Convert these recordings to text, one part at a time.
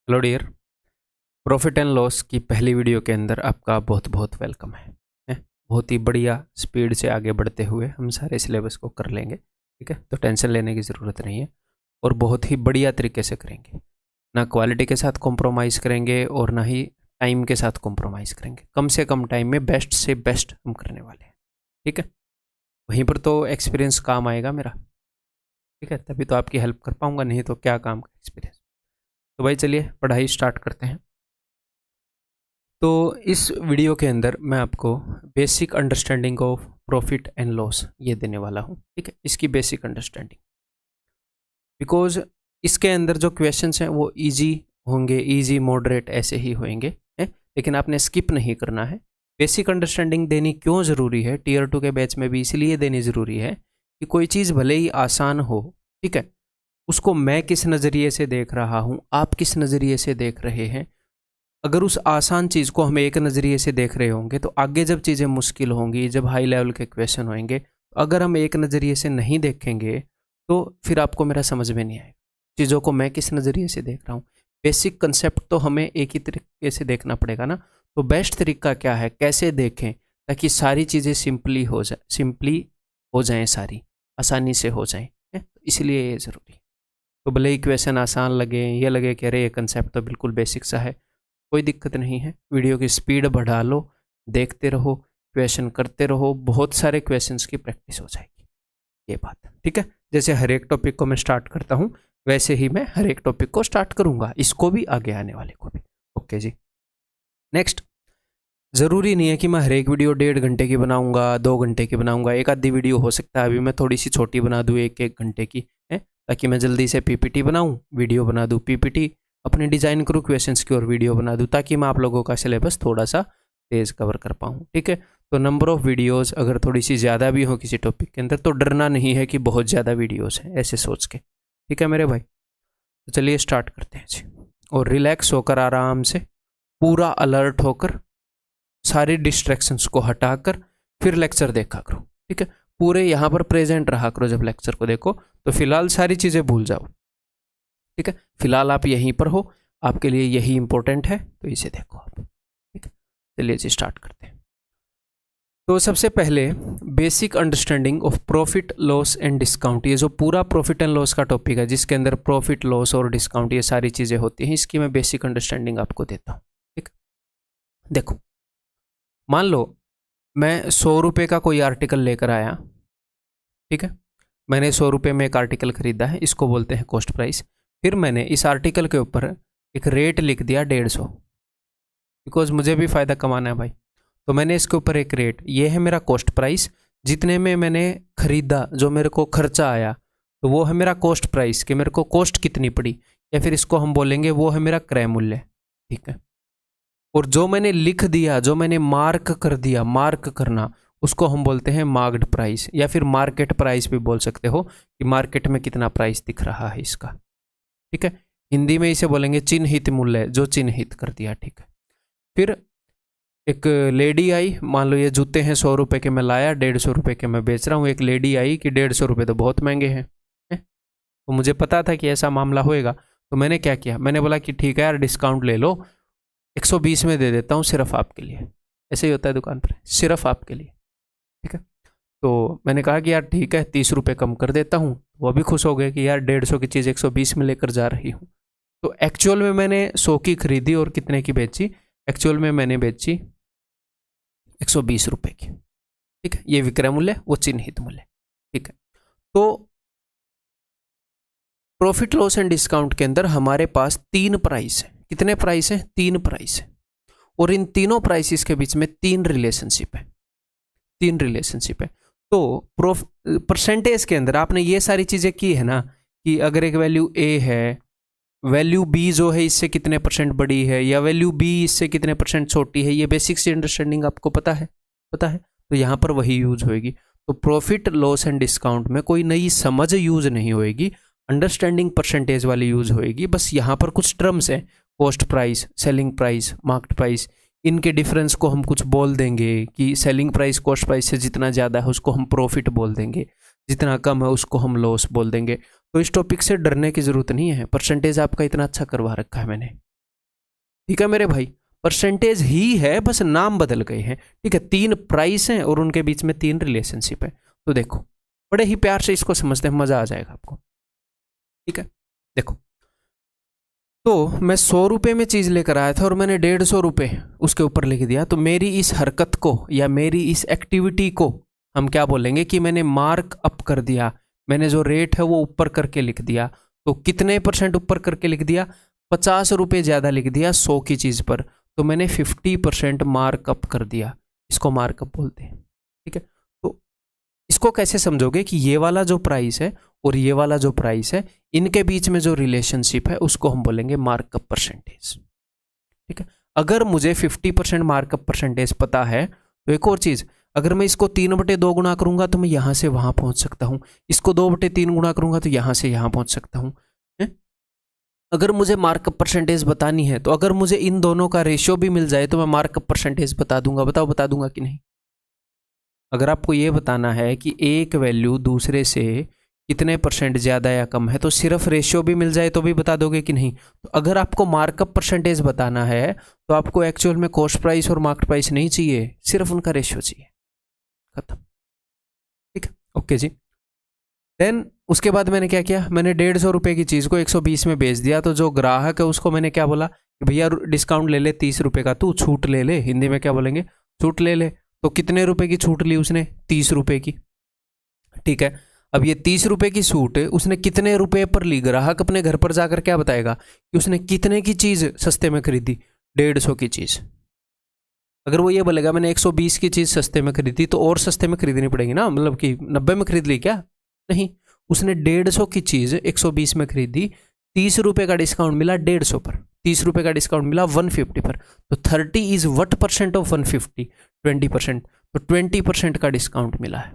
Hello dear. Profit and loss की पहली video के अंदर आपका बहुत बहुत वेलकम है। बहुत ही बढ़िया स्पीड से आगे बढ़ते हुए हम सारे सिलेबस को कर लेंगे, ठीक है। तो टेंशन लेने की ज़रूरत नहीं है और बहुत ही बढ़िया तरीके से करेंगे। ना क्वालिटी के साथ कॉम्प्रोमाइज़ करेंगे और ना ही टाइम के साथ कॉम्प्रोमाइज़ करेंगे। कम से कम टाइम में बेस्ट से बेस्ट हम करने वाले हैं, ठीक है। वहीं पर तो एक्सपीरियंस काम आएगा मेरा, ठीक है। तभी तो आपकी हेल्प कर पाऊँगा, नहीं तो क्या काम का एक्सपीरियंस। तो भाई चलिए पढ़ाई स्टार्ट करते हैं। तो इस वीडियो के अंदर मैं आपको basic understanding of profit and loss ये देने वाला हूँ, ठीक है। इसकी बेसिक अंडरस्टैंडिंग, बिकॉज इसके अंदर जो क्वेश्चंस हैं वो इजी होंगे, इजी मॉडरेट ऐसे ही होंगे, हैं। लेकिन आपने स्किप नहीं करना है। बेसिक अंडरस्टैंडिंग देनी क्यों ज़रूरी है टीयर 2 के बैच में भी? इसलिए देनी ज़रूरी है कि कोई चीज़ भले ही आसान हो, ठीक है, उसको मैं किस नज़रिए से देख रहा हूँ, आप किस नज़रिए से देख रहे हैं। अगर उस आसान चीज़ को हम एक नज़रिए से देख रहे होंगे तो आगे जब चीज़ें मुश्किल होंगी, जब हाई लेवल के क्वेश्चन होंगे, तो अगर हम एक नज़रिए से नहीं देखेंगे तो फिर आपको मेरा समझ में नहीं आएगा चीज़ों को मैं किस नज़रिए से देख रहा हूँ। बेसिक कंसेप्ट तो हमें एक ही तरीके से देखना पड़ेगा ना। तो बेस्ट तरीका क्या है, कैसे देखें ताकि सारी चीज़ें सिंपली हो जाएं, सारी आसानी से हो जाएं, है? तो इसलिए ये ज़रूरी है। तो भले ही क्वेश्चन आसान लगे, ये लगे कि अरे ये कंसेप्ट तो बिल्कुल बेसिक सा है, कोई दिक्कत नहीं है। वीडियो की स्पीड बढ़ा लो, देखते रहो, क्वेश्चन करते रहो, बहुत सारे क्वेश्चंस की प्रैक्टिस हो जाएगी, ये बात, ठीक है। जैसे हर एक टॉपिक को मैं स्टार्ट करता हूँ वैसे ही मैं हर एक टॉपिक को स्टार्ट करूँगा, इसको भी, आगे आने वाले को भी। ओके जी। नेक्स्ट, ज़रूरी नहीं है कि मैं हर एक वीडियो 1.5 घंटे की बनाऊंगा, 2 घंटे की बनाऊंगा। एक आधी वीडियो हो सकता है अभी मैं थोड़ी सी छोटी बना दूँ, 1-1 घंटे की, है, ताकि मैं जल्दी से पीपीटी बनाऊँ, वीडियो बना दूँ, पीपीटी अपने डिज़ाइन करूँ क्वेश्चंस की और वीडियो बना दूँ, ताकि मैं आप लोगों का सिलेबस थोड़ा सा तेज़ कवर कर पाऊँ, ठीक है। तो नंबर ऑफ़ वीडियोज़ अगर थोड़ी सी ज़्यादा भी हो किसी टॉपिक के अंदर तो डरना नहीं है कि बहुत ज़्यादा वीडियोज़ हैं, ऐसे सोच के, ठीक है मेरे भाई। तो चलिए स्टार्ट करते हैं जी। और रिलैक्स होकर, आराम से, पूरा अलर्ट होकर, सारी डिस्ट्रैक्शंस को हटाकर फिर लेक्चर देखा करो, ठीक है। पूरे यहाँ पर प्रेजेंट रहा करो जब लेक्चर को देखो। तो फिलहाल सारी चीज़ें भूल जाओ, ठीक है। फिलहाल आप यहीं पर हो, आपके लिए यही इंपॉर्टेंट है, तो इसे देखो आप, ठीक है। चलिए जी स्टार्ट करते हैं। तो सबसे पहले basic understanding of profit loss and discount, ये जो पूरा प्रॉफिट एंड लॉस का टॉपिक है जिसके अंदर प्रॉफिट लॉस और डिस्काउंट ये सारी चीज़ें होती हैं, इसकी मैं बेसिक अंडरस्टैंडिंग आपको देता हूँ, ठीक। देखो, मान लो मैं 100 रुपये का कोई आर्टिकल लेकर आया, ठीक है। मैंने 100 रुपये में एक आर्टिकल खरीदा है, इसको बोलते हैं कॉस्ट प्राइस। फिर मैंने इस आर्टिकल के ऊपर एक रेट लिख दिया 150, बिकॉज मुझे भी फ़ायदा कमाना है भाई। तो मैंने इसके ऊपर एक रेट, ये है मेरा कॉस्ट प्राइस, जितने में मैंने खरीदा, जो मेरे को खर्चा आया, तो वो है मेरा कॉस्ट प्राइस, कि मेरे को कॉस्ट कितनी पड़ी, या फिर इसको हम बोलेंगे वो है मेरा क्रय मूल्य, ठीक है। और जो मैंने लिख दिया, जो मैंने मार्क कर दिया, मार्क करना, उसको हम बोलते हैं मार्क्ड प्राइस, या फिर मार्केट प्राइस भी बोल सकते हो, कि मार्केट में कितना प्राइस दिख रहा है इसका, ठीक है। हिंदी में इसे बोलेंगे चिन्हित मूल्य, जो चिन्हित कर दिया, ठीक है। फिर एक लेडी आई, मान लो ये जूते हैं 100 रुपये के मैं लाया, 150 रुपये के मैं बेच रहा हूँ। एक लेडी आई कि 150 रुपये तो बहुत महंगे हैं, तो मुझे पता था कि ऐसा मामला होएगा। तो मैंने क्या किया, मैंने बोला कि ठीक है यार, डिस्काउंट ले लो, 120 में दे देता हूँ सिर्फ आपके लिए। ऐसे ही होता है दुकान पर, सिर्फ आपके लिए, ठीक है। तो मैंने कहा कि यार ठीक है, 30 रुपये कम कर देता हूँ। वो भी खुश हो गए कि यार 150 की चीज़ 120 में लेकर जा रही हूँ। तो एक्चुअल में मैंने 100 की खरीदी और कितने की बेची? एक्चुअल में मैंने बेची 120 रुपये की, ठीक है। ये विक्रय मूल्य, वो चिन्हित मूल्य, ठीक है। तो प्रॉफिट लॉस एंड डिस्काउंट के अंदर हमारे पास 3 प्राइस है। कितने प्राइस हैं? 3 प्राइस है। और इन तीनों प्राइसेस के बीच में 3 रिलेशनशिप है, 3 रिलेशनशिप है। तो परसेंटेज के अंदर आपने ये सारी चीज़ें की है ना, कि अगर एक वैल्यू ए है, वैल्यू बी जो है इससे कितने परसेंट बड़ी है, या वैल्यू बी इससे कितने परसेंट छोटी है, ये बेसिक सी अंडरस्टैंडिंग आपको पता है, पता है। तो यहाँ पर वही यूज होएगी। तो प्रॉफिट लॉस एंड डिस्काउंट में कोई नई समझ यूज नहीं होएगी, अंडरस्टैंडिंग परसेंटेज वाली यूज होएगी। बस यहाँ पर कुछ टर्म्स हैं, cost price, selling price, market price, इनके डिफरेंस को हम कुछ बोल देंगे कि सेलिंग प्राइस कॉस्ट प्राइस से जितना ज़्यादा है उसको हम प्रॉफिट बोल देंगे, जितना कम है उसको हम लॉस बोल देंगे। तो इस टॉपिक से डरने की ज़रूरत नहीं है, परसेंटेज आपका इतना अच्छा करवा रखा है मैंने, ठीक है मेरे भाई, परसेंटेज ही है, बस नाम बदल गए हैं। ठीक है, 3 प्राइस हैं और उनके बीच में 3 रिलेशनशिप है। तो देखो बड़े ही प्यार से इसको समझते हैं, मजा आ जाएगा आपको। ठीक है, देखो तो मैं 100 रुपये में चीज़ लेकर आया था और मैंने 150 रुपये उसके ऊपर लिख दिया, तो मेरी इस हरकत को या मेरी इस एक्टिविटी को हम क्या बोलेंगे कि मैंने मार्क अप कर दिया, मैंने जो रेट है वो ऊपर करके लिख दिया। तो कितने % ऊपर करके लिख दिया? 50 रुपये ज़्यादा लिख दिया 100 की चीज़ पर, तो मैंने 50% मार्कअप कर दिया, इसको मार्कअप बोलते हैं। ठीक है, तो इसको कैसे समझोगे कि ये वाला जो प्राइस है और ये वाला जो प्राइस है, इनके बीच में जो रिलेशनशिप है उसको हम बोलेंगे मार्कअप परसेंटेज। ठीक है, अगर मुझे 50% मार्कअप परसेंटेज पता है तो एक और चीज़, अगर मैं इसको 3/2 गुना करूंगा तो मैं यहां से वहां पहुंच सकता हूं, इसको 2/3 गुना करूंगा तो यहां से यहां पहुंच सकता हूं। अगर मुझे मार्कअप परसेंटेज बतानी है तो अगर मुझे इन दोनों का रेशियो भी मिल जाए तो मैं मार्कअप परसेंटेज बता दूंगा। बताओ बता दूंगा कि नहीं? अगर आपको ये बताना है कि एक वैल्यू दूसरे से कितने % ज़्यादा या कम है तो सिर्फ रेशियो भी मिल जाए तो भी बता दोगे कि नहीं? तो अगर आपको मार्कअप परसेंटेज बताना है तो आपको एक्चुअल में कॉस्ट प्राइस और मार्केट प्राइस नहीं चाहिए, सिर्फ उनका रेशियो चाहिए, खत्म। ठीक है, ओके जी। देन उसके बाद मैंने क्या किया, मैंने 150 रुपये की चीज़ को 120 में बेच दिया। तो जो ग्राहक है उसको मैंने क्या बोला कि भैया डिस्काउंट ले ले 30 रुपये का, तू छूट ले ले, हिंदी में क्या बोलेंगे, छूट ले ले। तो कितने रुपए की छूट ली उसने? 30 रुपये की। ठीक है, अब ये 30 रुपये की छूट उसने कितने रुपए पर ली? ग्राहक अपने घर पर जाकर क्या बताएगा कि उसने कितने की चीज़ सस्ते में खरीदी? 150 की चीज़। अगर वो ये बोलेगा मैंने 120 की चीज़ सस्ते में खरीदी तो और सस्ते में खरीदनी पड़ेगी ना, मतलब कि 90 में खरीद ली क्या? नहीं, उसने 150 की चीज़ 120 में खरीदी, 30 रुपये का डिस्काउंट मिला 150 पर, 30 रुपये का डिस्काउंट मिला 150 पर। तो 30 इज वट % ऑफ 150? 20%। तो 20% का डिस्काउंट मिला है।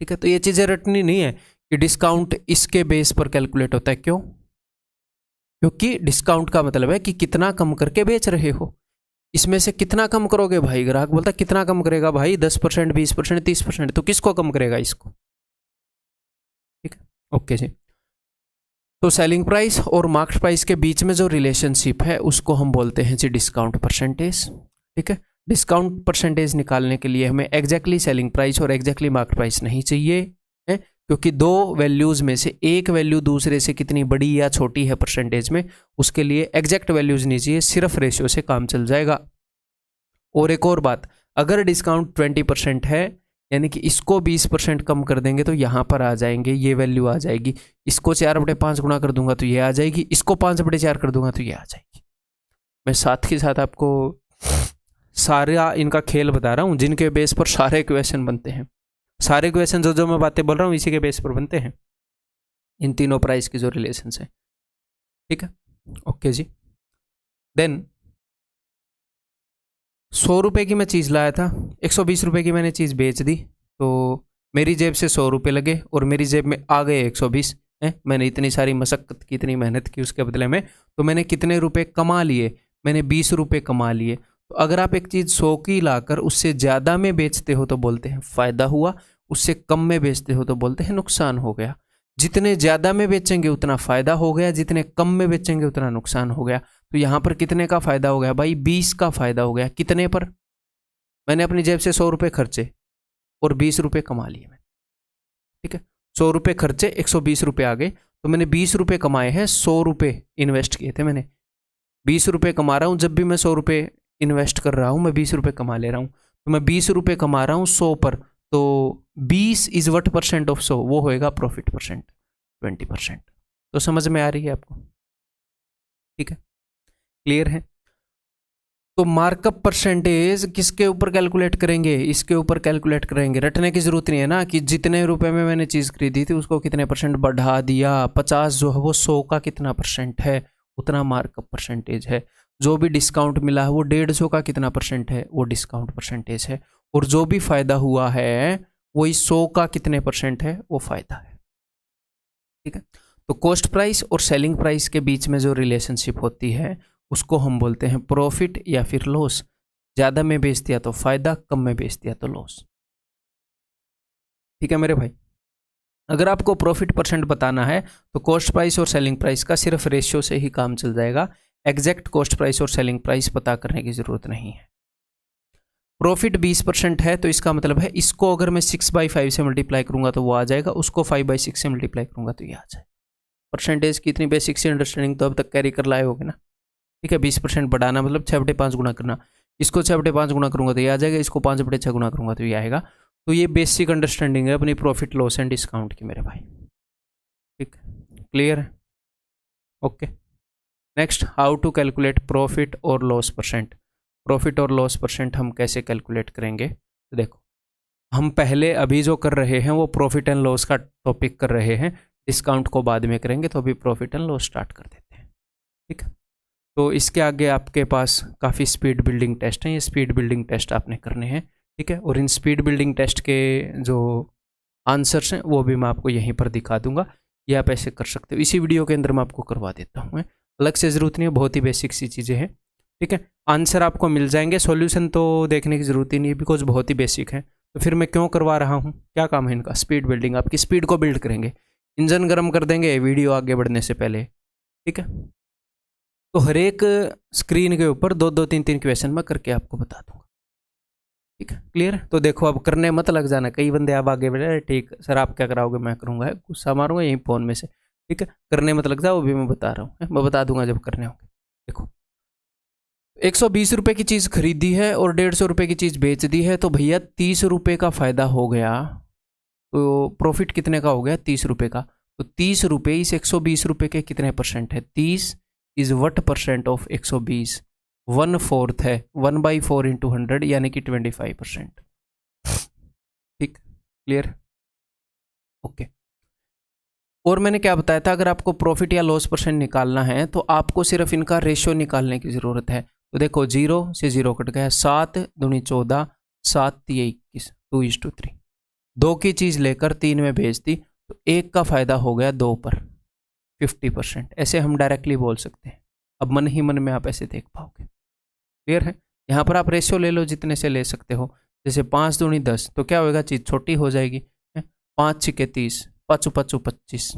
ठीक है, तो ये चीज़ें रटनी नहीं है कि डिस्काउंट इसके बेस पर कैलकुलेट होता है। क्यों? क्योंकि डिस्काउंट का मतलब है कि कितना कम करके बेच रहे हो, इसमें से कितना कम करोगे भाई? ग्राहक बोलता है कितना कम करेगा भाई? 10%, 20%, 30%। तो किसको कम करेगा? इसको। ठीक है, ओके जी। तो सेलिंग प्राइस और मार्केट प्राइस के बीच में जो रिलेशनशिप है उसको हम बोलते हैं जी डिस्काउंट परसेंटेज। ठीक है, डिस्काउंट परसेंटेज निकालने के लिए हमें एग्जैक्टली सेलिंग प्राइस और एग्जैक्टली मार्केट प्राइस नहीं चाहिए है, क्योंकि दो वैल्यूज में से एक वैल्यू दूसरे से कितनी बड़ी या छोटी है परसेंटेज में, उसके लिए एग्जैक्ट वैल्यूज नहीं चाहिए, सिर्फ रेशियो से काम चल जाएगा। और एक और बात, अगर डिस्काउंट 20% है यानी कि इसको 20% कम कर देंगे तो यहाँ पर आ जाएंगे, ये वैल्यू आ जाएगी। इसको 4/5 गुना कर दूंगा तो ये आ जाएगी, इसको 5/4 कर दूंगा तो ये आ जाएगी। मैं साथ ही साथ आपको सारा इनका खेल बता रहा हूँ जिनके बेस पर सारे क्वेश्चन बनते हैं। सारे क्वेश्चन जो मैं बातें बोल रहा हूँ इसी के बेस पर बनते हैं, इन तीनों प्राइस की जो रिलेशन है। ठीक है, ओके जी। देन 100 रुपये की मैं चीज़ लाया था, 120 रुपये की मैंने चीज़ बेच दी, तो मेरी जेब से 100 रुपये लगे और मेरी जेब में आ गए 120 है। मैंने इतनी सारी मशक्क़त की, इतनी मेहनत की, उसके बदले में तो मैंने कितने रुपए कमा लिए? मैंने 20 रुपये कमा लिए। तो अगर आप एक चीज़ 100 की लाकर उससे ज़्यादा में बेचते हो तो बोलते हैं फ़ायदा हुआ, उससे कम में बेचते हो तो बोलते हैं नुकसान हो गया। जितने ज़्यादा में बेचेंगे उतना फ़ायदा हो गया, जितने कम में बेचेंगे उतना नुकसान हो गया। तो यहाँ पर कितने का फ़ायदा हो गया भाई? 20 का फ़ायदा हो गया। कितने पर? मैंने अपनी जेब से 100 रुपये खर्चे और 20 रुपये कमा लिए मैंने। ठीक है, 100 रुपये खर्चे, 120 रुपये आ गए, तो मैंने 20 रुपये कमाए हैं, 100 रुपये इन्वेस्ट किए थे मैंने। 20 रुपये कमा रहा हूँ, जब भी मैं 100 रुपये इन्वेस्ट कर रहा हूँ मैं 20 रुपये कमा ले रहा हूँ। तो मैं 20 रुपये कमा रहा हूँ 100 पर, तो 20 इज वट % ऑफ 100? वो होएगा प्रॉफिट परसेंट, 20%। तो समझ में आ रही है आपको? ठीक है, क्लियर है? तो मार्कअप परसेंटेज किसके ऊपर कैलकुलेट करेंगे? इसके ऊपर कैलकुलेट करेंगे। रटने की जरूरत नहीं है ना कि जितने रुपए में मैंने चीज़ खरीदी थी उसको कितने % बढ़ा दिया। 50 जो है वो 100 का कितना % है, उतना मार्कअप परसेंटेज है। जो भी डिस्काउंट मिला है वो 150 का कितना % है, वो डिस्काउंट परसेंटेज है। और जो भी फायदा हुआ है वही 100 का कितने % है, वो फायदा है। ठीक है, तो कॉस्ट प्राइस और सेलिंग प्राइस के बीच में जो रिलेशनशिप होती है उसको हम बोलते हैं प्रॉफिट या फिर लॉस। ज़्यादा में बेच दिया तो फायदा, कम में बेच दिया तो लॉस। ठीक है मेरे भाई, अगर आपको प्रॉफिट % बताना है तो कॉस्ट प्राइस और सेलिंग प्राइस का सिर्फ रेशियो से ही काम चल जाएगा, एग्जैक्ट कॉस्ट प्राइस और सेलिंग प्राइस पता करने की ज़रूरत नहीं है। प्रॉफिट 20% है तो इसका मतलब है इसको अगर मैं 6/5 से मल्टीप्लाई करूंगा तो वो आ जाएगा, उसको 5/6 से मल्टीप्लाई करूंगा तो ये आ जाएगा। परसेंटेज की इतनी बेसिक सी अंडरस्टैंडिंग तो अब तक कैरी कर लाए होगे ना। ठीक है, 20% बढ़ाना मतलब 6/5 गुना करना, इसको 6/5 गुना करूंगा तो ये आ जाएगा, इसको 5/6 गुना करूंगा तो ये आएगा। तो ये बेसिक अंडरस्टैंडिंग है अपनी प्रॉफिट लॉस एंड डिस्काउंट की मेरे भाई। ठीक है, क्लियर है? Okay, next, how to calculate profit और लॉस परसेंट। प्रॉफिट और लॉस परसेंट हम कैसे कैलकुलेट करेंगे? तो देखो, हम पहले अभी जो कर रहे हैं वो प्रॉफिट एंड लॉस का टॉपिक कर रहे हैं, डिस्काउंट को बाद में करेंगे, तो अभी प्रॉफिट एंड लॉस स्टार्ट कर देते हैं। ठीक है, तो इसके आगे आपके पास काफ़ी स्पीड बिल्डिंग टेस्ट हैं, ये स्पीड बिल्डिंग टेस्ट आपने करने हैं। ठीक है, और इन स्पीड बिल्डिंग टेस्ट के जो आंसर्स हैं वो भी मैं आपको यहीं पर दिखा दूंगा, ये आप ऐसे कर सकते हो। इसी वीडियो के अंदर मैं आपको करवा देता हूँ, अलग से ज़रूरत नहीं है, बहुत ही बेसिक सी चीज़ें हैं। ठीक है, आंसर आपको मिल जाएंगे, सॉल्यूशन तो देखने की ज़रूरत ही नहीं है बिकॉज बहुत ही बेसिक है। तो फिर मैं क्यों करवा रहा हूँ, क्या काम है इनका? स्पीड बिल्डिंग, आपकी स्पीड को बिल्ड करेंगे, इंजन गर्म कर देंगे वीडियो आगे बढ़ने से पहले। ठीक है, तो हर एक स्क्रीन के ऊपर 2-2, 3-3 क्वेश्चन मैं करके आपको बता दूंगा। ठीक है, क्लियर? तो देखो, अब करने मत लग जाना, कई बंदे आप आगे बढ़े, ठीक सर आप क्या कराओगे, मैं करूँगा, गुस्सा मारूंगा यहीं फ़ोन में से। ठीक है, करने मत लग जाओ, वो भी मैं बता रहा हूँ, मैं बता दूंगा जब करने होंगे। देखो, 120 रुपये की चीज़ खरीदी है और 150 रुपये की चीज़ बेच दी है, तो भैया 30 रुपये का फ़ायदा हो गया, तो प्रॉफिट कितने का हो गया? 30 रुपये का। तो 30 रुपये इस 120 रुपये के कितने परसेंट है? 30 इज वट परसेंट ऑफ 120? 1/4 है, 1/4 इंटू 100 यानी कि 25%। ठीक, क्लियर? ओके, और मैंने क्या बताया था, अगर आपको प्रॉफिट या लॉस परसेंट निकालना है तो आपको सिर्फ इनका रेशियो निकालने की ज़रूरत है। तो देखो, 0 से 0 कट गया, 7 दूनी 14, 7 तिये 21, 2:3। 2 की चीज़ लेकर 3 में भेज दी तो 1 का फ़ायदा हो गया 2 पर 50%। ऐसे हम डायरेक्टली बोल सकते हैं, अब मन ही मन में आप ऐसे देख पाओगे। क्लियर है? यहाँ पर आप रेशियो ले लो, जितने से ले सकते हो। जैसे 5 दूनी 10, तो क्या होगा, चीज़ छोटी हो जाएगी। 5 छिके 30, 5 5 25।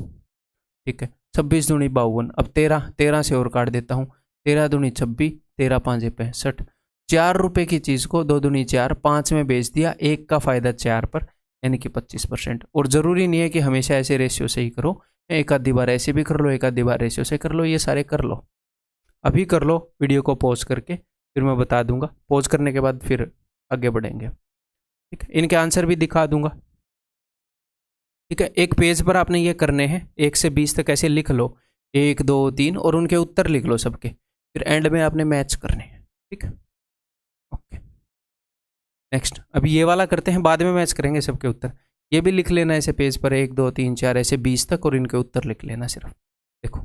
ठीक है, 26 दूनी 52, अब 13 से और काट देता हूँ, 13 दूनी 26, 13 5 65। 4 रुपये की चीज़ को 2 दूनी 4, 5 में बेच दिया, 1 का फ़ायदा 4 पर यानी कि 25%। और ज़रूरी नहीं है कि हमेशा ऐसे रेशियो से ही करो, एक आधी बार ऐसे भी कर लो, एक आधी बार रेशियो से कर लो, ये सारे कर लो। अभी कर लो वीडियो को पॉज करके, फिर मैं बता दूंगा, पॉज करने के बाद फिर आगे बढ़ेंगे। ठीक है, इनके आंसर भी दिखा दूंगा। ठीक है, एक पेज पर आपने ये करने हैं, 1 से 20 तक ऐसे लिख लो, 1 2 3 और उनके उत्तर लिख लो सबके, फिर एंड में आपने मैच करने हैं। ठीक है, ओके, नेक्स्ट, अभी ये वाला करते हैं, बाद में मैच करेंगे सबके उत्तर। ये भी लिख लेना ऐसे पेज पर, 1 2 3 4 ऐसे 20 तक, और इनके उत्तर लिख लेना सिर्फ। देखो,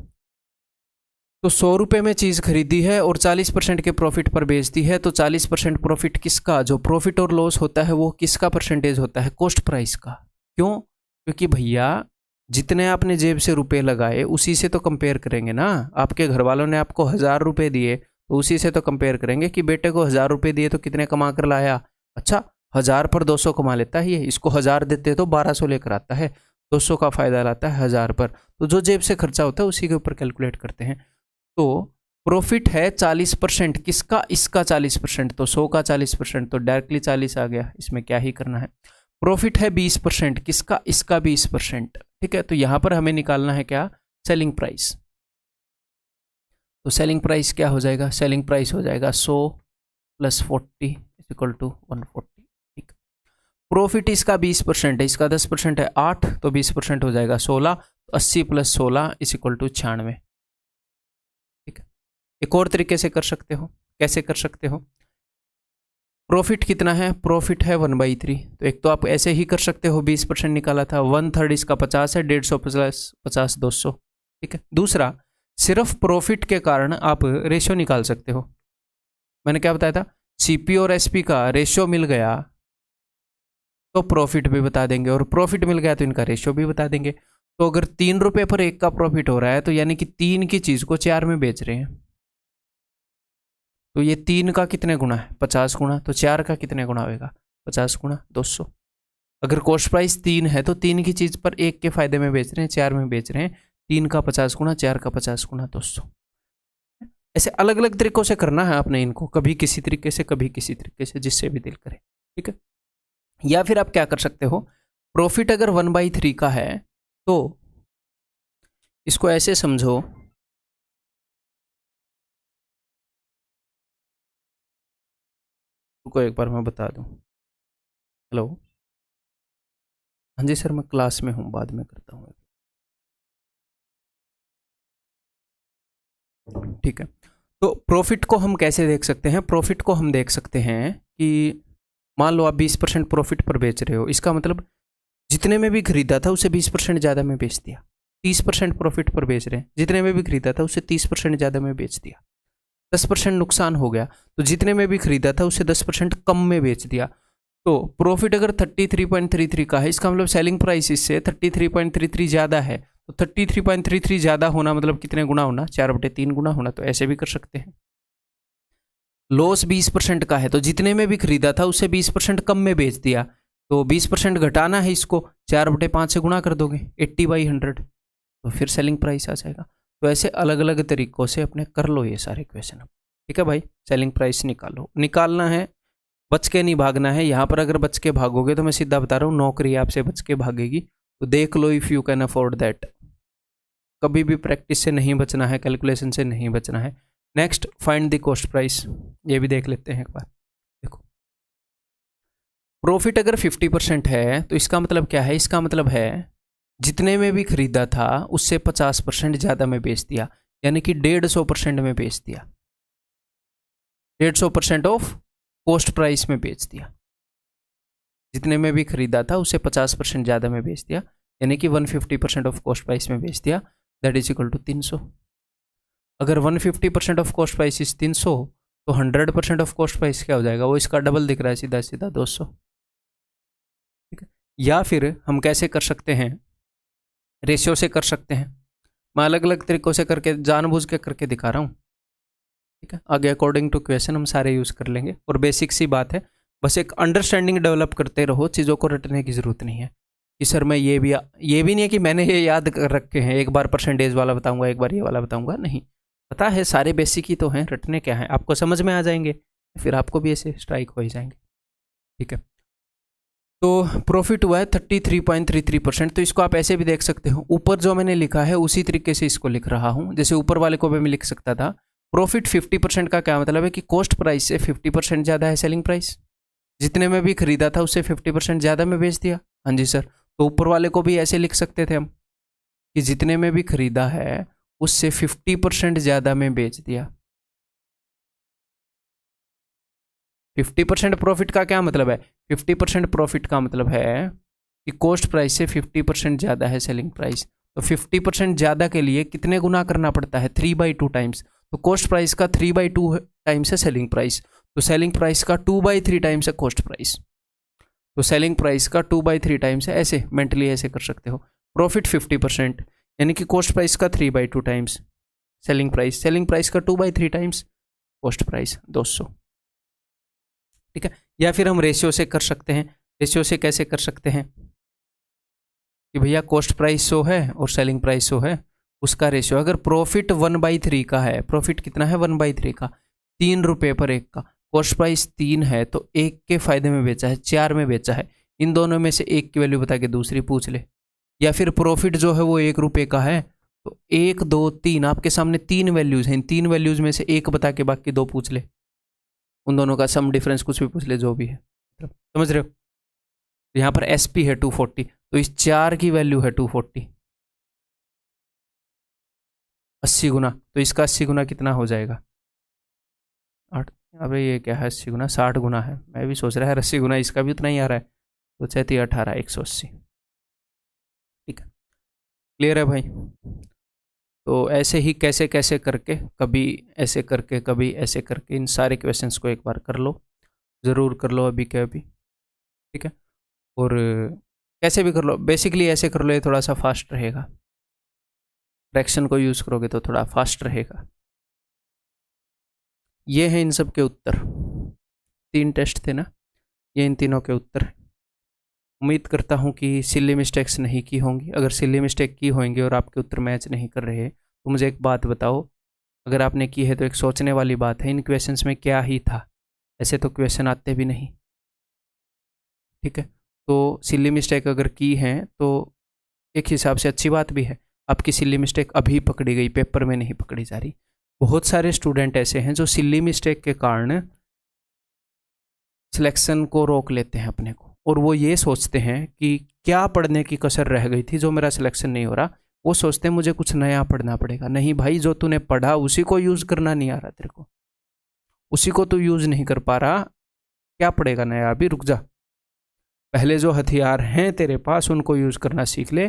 तो 100 रुपये में चीज़ खरीदी है और 40% के प्रॉफिट पर बेचती है, तो 40% प्रॉफिट किसका? जो प्रॉफिट और लॉस होता है वो किसका परसेंटेज होता है? कॉस्ट प्राइस का। क्यों? क्योंकि भैया जितने आपने जेब से रुपए लगाए उसी से तो कंपेयर करेंगे ना। आपके घर वालों ने आपको 1000 रुपये दिए तो उसी से तो कंपेयर करेंगे कि बेटे को 1000 रुपये दिए तो कितने कमा कर लाया। अच्छा, 1000 पर 200 कमा लेता है ये, इसको 1000 देते तो 1200 लेकर आता है, 200 का फायदा लाता है 1000 पर। तो जो जेब से खर्चा होता है उसी के ऊपर कैलकुलेट करते हैं। तो प्रॉफिट है 40%, किसका? इसका 40%, तो 100 का 40%, तो डायरेक्टली 40 आ गया, इसमें क्या ही करना है। प्रॉफिट है 20%, किसका? इसका 20%। ठीक है, तो यहां पर हमें निकालना है क्या? Selling price. तो सेलिंग प्राइस क्या हो जाएगा? सेलिंग प्राइस हो जाएगा 100 + 40 = 140। ठीक, प्रॉफिट इसका 20% है, इसका 10% है 8, तो 20% हो जाएगा 16, तो 80 + 16 = 96। ठीक है, एक और तरीके से कर सकते हो, कैसे कर सकते हो? प्रॉफिट कितना है? प्रॉफिट है 1/3, तो एक तो आप ऐसे ही कर सकते हो, 20% निकाला था, 1/3 इसका 50 है, 150 + 50 200। ठीक है, दूसरा, सिर्फ प्रॉफिट के कारण आप रेशियो निकाल सकते हो। मैंने क्या बताया था? सीपी और एसपी का रेशियो मिल गया तो प्रॉफिट भी बता देंगे, और प्रॉफिट मिल गया तो इनका रेशियो भी बता देंगे। तो अगर 3 रुपये पर 1 का प्रॉफिट हो रहा है तो यानी कि 3 की चीज़ को 4 में बेच रहे हैं, तो ये 3 का कितने गुना है? 50 गुना। तो 4 का कितने गुना होगा? 50 गुना 200। अगर कॉस्ट प्राइस 3 है तो 3 की चीज़ पर 1 के फायदे में बेच रहे हैं, 4 में बेच रहे हैं, 3 का 50 गुना, 4 का 50 गुना 200। ऐसे अलग अलग तरीकों से करना है आपने इनको, कभी किसी तरीके से कभी किसी तरीके से, जिससे भी दिल करे, ठीक है। या फिर आप क्या कर सकते हो, प्रॉफिट अगर 1/3 का है तो इसको ऐसे समझो, रुको एक बार मैं बता दूं। हेलो, हाँ जी सर मैं क्लास में हूँ, बाद में करता हूँ। ठीक है, तो प्रॉफिट को हम कैसे देख सकते हैं, प्रॉफिट को हम देख सकते हैं कि मान लो आप 20% प्रॉफिट पर बेच रहे हो, इसका मतलब जितने में भी खरीदा था उससे 20% ज़्यादा में बेच दिया। 30% प्रॉफिट पर बेच रहे हैं, जितने में भी खरीदा था उससे 30% ज़्यादा में बेच दिया। 10% नुकसान हो गया तो जितने में भी खरीदा था उससे 10% कम में बेच दिया। तो प्रॉफिट अगर 33.33 का है, इसका मतलब सेलिंग प्राइस इससे 33.33 ज़्यादा है। तो 33.33 ज़्यादा होना मतलब कितने गुना होना, 4/3 गुना होना। तो ऐसे भी कर सकते हैं। लॉस 20% का है तो जितने में भी खरीदा था उससे 20% कम में बेच दिया, तो 20% घटाना है, इसको 4/5 से गुणा कर दोगे, 80/100, तो फिर सेलिंग प्राइस आ जाएगा। तो ऐसे अलग अलग तरीकों से अपने कर लो ये सारे क्वेश्चन। ठीक है भाई, सेलिंग प्राइस निकालो, निकालना है, बच के नहीं भागना है। यहाँ पर अगर बच के भागोगे तो मैं सीधा बता रहा हूँ नौकरी आपसे बच के भागेगी। तो देख लो if you can afford that. कभी भी प्रैक्टिस से नहीं बचना है, कैलकुलेशन से नहीं बचना है। Next, find the cost price, ये भी देख लेते हैं एक बार। देखो, प्रॉफिट अगर 50% है तो इसका मतलब क्या है, इसका मतलब है जितने में भी खरीदा था उससे 50% ज़्यादा में बेच दिया, यानी कि 150% में बेच दिया, 150% ऑफ कॉस्ट प्राइस में बेच दिया। जितने में भी खरीदा था उससे 50% ज़्यादा में बेच दिया, यानी कि 150% ऑफ कॉस्ट प्राइस में बेच दिया, दैट इज इक्वल टू 300। अगर 150% ऑफ कॉस्ट प्राइस इज 300 तो 100% ऑफ कॉस्ट प्राइस क्या हो जाएगा, वो इसका डबल दिख रहा है, सीधा सीधा 200। ठीक है, या फिर हम कैसे कर सकते हैं, रेशियो से कर सकते हैं। मैं अलग अलग तरीकों से करके जानबूझ के करके दिखा रहा हूँ। ठीक है, आगे अकॉर्डिंग टू क्वेश्चन हम सारे यूज़ कर लेंगे। और बेसिक सी बात है, बस एक अंडरस्टैंडिंग डेवलप करते रहो, चीज़ों को रटने की ज़रूरत नहीं है कि सर मैं ये भी नहीं है कि मैंने ये याद कर रखे हैं, एक बार परसेंटेज वाला बताऊंगा, एक बार ये वाला बताऊंगा, नहीं। पता है सारे बेसिक ही तो हैं, रटने क्या है, आपको समझ में आ जाएंगे, फिर आपको भी ऐसे स्ट्राइक हो ही जाएंगे। ठीक है, तो प्रॉफिट हुआ है 33.33%। तो इसको आप ऐसे भी देख सकते हो, ऊपर जो मैंने लिखा है उसी तरीके से इसको लिख रहा हूँ, जैसे ऊपर वाले को भी मैं लिख सकता था। प्रॉफिट 50% का क्या मतलब है कि कॉस्ट प्राइस से 50% ज़्यादा है सेलिंग प्राइस, जितने में भी खरीदा था उससे 50% ज़्यादा में बेच दिया। हाँ जी सर, तो ऊपर वाले को भी ऐसे लिख सकते थे हम कि जितने में भी खरीदा है उससे 50% ज़्यादा में बेच दिया। 50% प्रॉफिट का क्या मतलब है, 50% प्रॉफिट का मतलब है कि कॉस्ट प्राइस से 50% ज़्यादा है सेलिंग प्राइस। तो 50% ज़्यादा के लिए कितने गुना करना पड़ता है, 3/2 टाइम्स। तो कॉस्ट प्राइस का 3/2 टाइम्स है सेलिंग प्राइस, तो सेलिंग प्राइस का 2/3 टाइम्स है कॉस्ट प्राइस। तो सेलिंग प्राइस का 2/3 टाइम्स है, ऐसे मेंटली ऐसे कर सकते हो। प्रॉफिट 50% यानी कि कॉस्ट प्राइस का 3/2 times selling price, selling price का 2/3 टाइम्स कॉस्ट प्राइस 200। ठीक है, या फिर हम रेशियो से कर सकते हैं। रेशियो से कैसे कर सकते हैं कि भैया कॉस्ट प्राइस 100 है और सेलिंग प्राइस 100 है, उसका रेशियो अगर प्रॉफिट 1/3 का है, प्रॉफिट कितना है 1/3 का, 3 रुपये पर एक का, कॉस्ट प्राइस 3 है तो एक के फायदे में बेचा है, 4 में बेचा है, इन दोनों में से एक की वैल्यू बता के दूसरी पूछ ले। या फिर प्रॉफिट जो है वो 1 रुपये का है तो 1 2 3, आपके सामने 3 वैल्यूज हैं, इन 3 वैल्यूज में से एक बता के बाकी 2 पूछ ले, उन दोनों का सम डिफरेंस कुछ भी पूछ ले, जो भी है, समझ रहे हो। यहाँ पर SP है 240, तो इस 4 की वैल्यू है 240, 80 गुना, तो इसका 80 गुना कितना हो जाएगा 8। अबे ये क्या है 80 गुना, 60 गुना है, मैं भी सोच रहा है 80 गुना, इसका भी उतना ही आ रहा है, तो 18 180। ठीक है, क्लियर है भाई। तो ऐसे ही कैसे कैसे करके, कभी ऐसे करके कभी ऐसे करके, इन सारे क्वेश्चंस को एक बार कर लो, ज़रूर कर लो अभी के अभी। ठीक है, और कैसे भी कर लो, बेसिकली ऐसे कर लो, ये थोड़ा सा फास्ट रहेगा, फ्रैक्शन को यूज़ करोगे तो थोड़ा फास्ट रहेगा। ये हैं इन सब के उत्तर, 3 टेस्ट थे ना, ये इन तीनों के उत्तर हैं। उम्मीद करता हूँ कि सिली मिस्टेक्स नहीं की होंगी, अगर सिली मिस्टेक की होंगी और आपके उत्तर मैच नहीं कर रहे तो मुझे एक बात बताओ, अगर आपने की है तो एक सोचने वाली बात है, इन क्वेश्चंस में क्या ही था, ऐसे तो क्वेश्चन आते भी नहीं। ठीक है, तो सिली मिस्टेक अगर की है तो एक हिसाब से अच्छी बात भी है, आपकी सिली मिस्टेक अभी पकड़ी गई, पेपर में नहीं पकड़ी जा रही। बहुत सारे स्टूडेंट ऐसे हैं जो सिली मिस्टेक के कारण सिलेक्शन को रोक लेते हैं अपने को, और वो ये सोचते हैं कि क्या पढ़ने की कसर रह गई थी जो मेरा सिलेक्शन नहीं हो रहा। वो सोचते हैं मुझे कुछ नया पढ़ना पड़ेगा। नहीं भाई, जो तूने पढ़ा उसी को यूज करना नहीं आ रहा तेरे को, उसी को तू यूज नहीं कर पा रहा, क्या पड़ेगा नया? अभी रुक जा, पहले जो हथियार हैं तेरे पास उनको यूज करना सीख ले,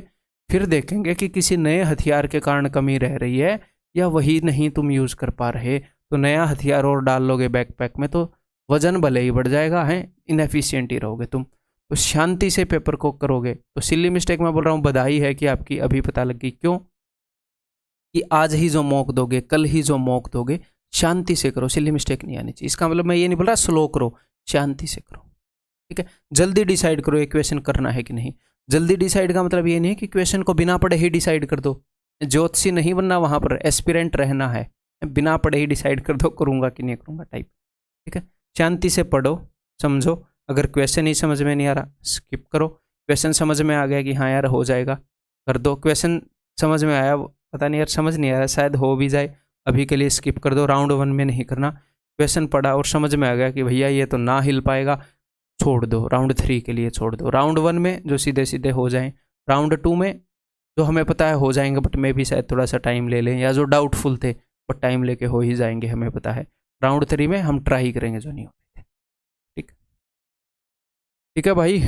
फिर देखेंगे कि किसी नए हथियार के कारण कमी रह रही है या वही नहीं तुम यूज कर पा रहे। तो नया हथियार और डाल लोगे बैकपैक में तो वजन भले ही बढ़ जाएगा, है इनएफिशिएंट ही रहोगे तुम। तो शांति से पेपर को करोगे। तो सिली मिस्टेक में बोल रहा हूँ, बधाई है कि आपकी अभी पता लग गई। क्यों? कि आज ही जो मॉक दोगे, कल ही जो मॉक दोगे, शांति से करो, सिली मिस्टेक नहीं आनी चाहिए। इसका मतलब मैं ये नहीं बोल रहा स्लो करो, शांति से करो। ठीक है, जल्दी डिसाइड करो ये क्वेश्चन करना है कि नहीं। जल्दी डिसाइड का मतलब ये नहीं है कि क्वेश्चन को बिना पढ़े ही डिसाइड कर दो। ज्योतिषी नहीं बनना, वहां पर एस्पिरेंट रहना है। बिना पढ़े ही डिसाइड कर दो करूंगा कि नहीं करूंगा टाइप। ठीक है, शांति से पढ़ो, समझो। अगर क्वेश्चन ही समझ में नहीं आ रहा स्किप करो। क्वेश्चन समझ में आ गया कि हाँ यार हो जाएगा, कर दो। क्वेश्चन समझ में आया, पता नहीं यार समझ नहीं आ रहा, शायद हो भी जाए, अभी के लिए स्किप कर दो। राउंड 1 में नहीं करना। क्वेश्चन पढ़ा और समझ में आ गया कि भैया ये तो ना हिल पाएगा, छोड़ दो, राउंड 3 के लिए छोड़ दो। राउंड 1 में जो सीधे सीधे हो जाएं, राउंड 2 में जो हमें पता है हो जाएंगे, बट मे भी शायद थोड़ा सा टाइम ले लें, या जो डाउटफुल थे बट टाइम लेके हो ही जाएंगे, हमें पता है। राउंड 3 में हम ट्राई करेंगे जो नहीं होते थे। ठीक, ठीक है भाई।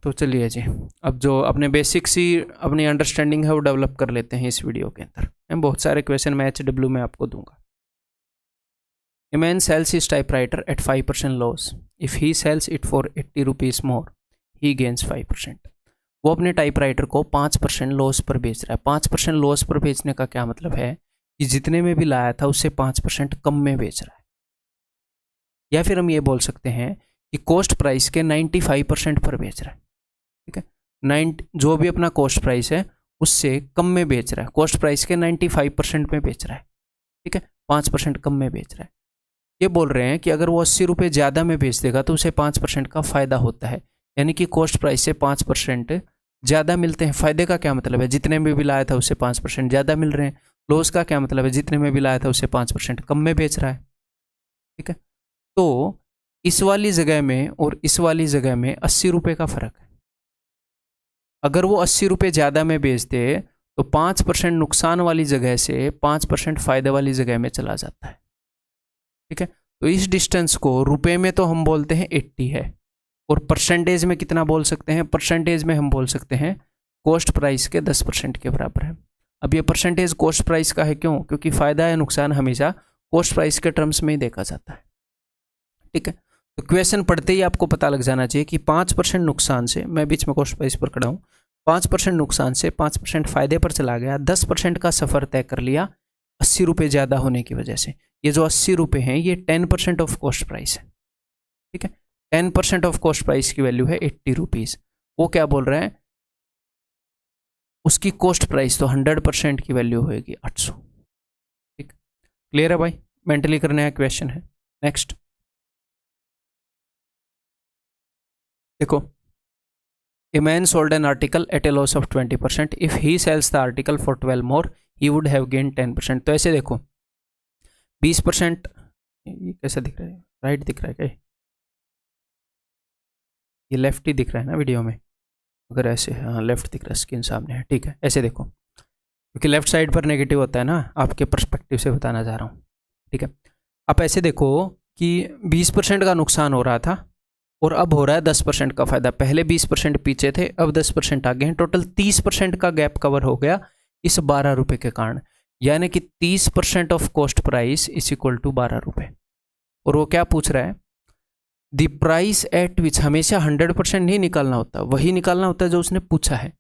तो चलिए जी, अब जो अपने बेसिक्स ही अपनी अंडरस्टैंडिंग है वो डेवलप कर लेते हैं इस वीडियो के अंदर। मैं बहुत सारे क्वेश्चन मैं HW में आपको दूंगा। A man sells his typewriter at 5% loss. If he sells it for 80 rupees more, he gains 5%. वो अपने टाइपराइटर को 5% लॉस पर बेच रहा है। 5% लॉस पर बेचने का क्या मतलब है कि जितने में भी लाया था उससे 5% कम में बेच रहा है। या फिर हम ये बोल सकते हैं कि कॉस्ट प्राइस के 95% पर बेच रहा है। ठीक है, जो भी अपना कॉस्ट प्राइस है उससे कम में बेच रहा है, कॉस्ट प्राइस के 95% में बेच रहा है। ठीक है, 5% कम में बेच रहा है। ये बोल रहे हैं कि अगर वो 80 रुपये ज़्यादा में बेच देगा तो उसे 5% का फ़ायदा होता है, यानी कि कॉस्ट प्राइस से 5% ज़्यादा मिलते हैं। फ़ायदे का क्या मतलब है? जितने में भी लाया था उससे 5% ज़्यादा मिल रहे हैं। लॉस का क्या मतलब है? जितने में भी लाया था उससे 5% कम में बेच रहा है। ठीक है, तो इस वाली जगह में और इस वाली जगह में 80 रुपये का फ़र्क है। अगर वो 80 रुपये ज़्यादा में बेच दे तो 5% नुकसान वाली जगह से 5% फ़ायदे वाली जगह में चला जाता है। ठीक है, तो इस डिस्टेंस को रुपए में तो हम बोलते हैं 80 है, और परसेंटेज में कितना बोल सकते हैं? परसेंटेज में हम बोल सकते हैं कॉस्ट प्राइस के 10% के बराबर है। अब ये परसेंटेज कॉस्ट प्राइस का है, क्यों? क्योंकि फायदा या नुकसान हमेशा कॉस्ट प्राइस के टर्म्स में ही देखा जाता है। ठीक है, तो क्वेश्चन पढ़ते ही आपको पता लग जाना चाहिए कि 5% नुकसान से, मैं बीच में कॉस्ट प्राइस पर खड़ा हूँ, 5% नुकसान से 5% फायदे पर चला गया, 10% का सफर तय कर लिया 80 रुपये ज़्यादा होने की वजह से। ये जो 80 रुपये हैं ये 10% ऑफ कॉस्ट प्राइस है। ठीक है, 10% ऑफ कॉस्ट प्राइस की वैल्यू है 80 रुपीज़। वो क्या बोल रहे हैं? उसकी कॉस्ट प्राइस तो 100% की वैल्यू होगी 800। ठीक, क्लियर है भाई? मेंटली करने का क्वेश्चन है। नेक्स्ट देखो, A man sold an article at a loss of 20%. If he sells the article for 12 more, he would have gained 10%. तो ऐसे देखो, 20%, ये कैसा दिख रहा है? राइट दिख रहा है क्या? ये लेफ्ट ही दिख रहा है ना वीडियो में? अगर ऐसे, हाँ लेफ्ट दिख रहा है, स्क्रीन सामने है। ठीक है, ऐसे देखो, क्योंकि लेफ्ट साइड पर नेगेटिव होता है ना, आपके पर्सपेक्टिव से बताना चाह रहा हूँ। ठीक है, आप ऐसे देखो कि 20% का नुकसान हो रहा था और अब हो रहा है 10% का फायदा। पहले 20% पीछे थे, अब 10% आगे हैं। टोटल 30% का गैप कवर हो गया इस 12 रुपये के कारण, यानी कि 30% of cost price is equal to 12 रुपये। और वो क्या पूछ रहा है? द प्राइस एट विच, हमेशा 100% नहीं निकालना होता, वही निकालना होता है जो उसने पूछा है।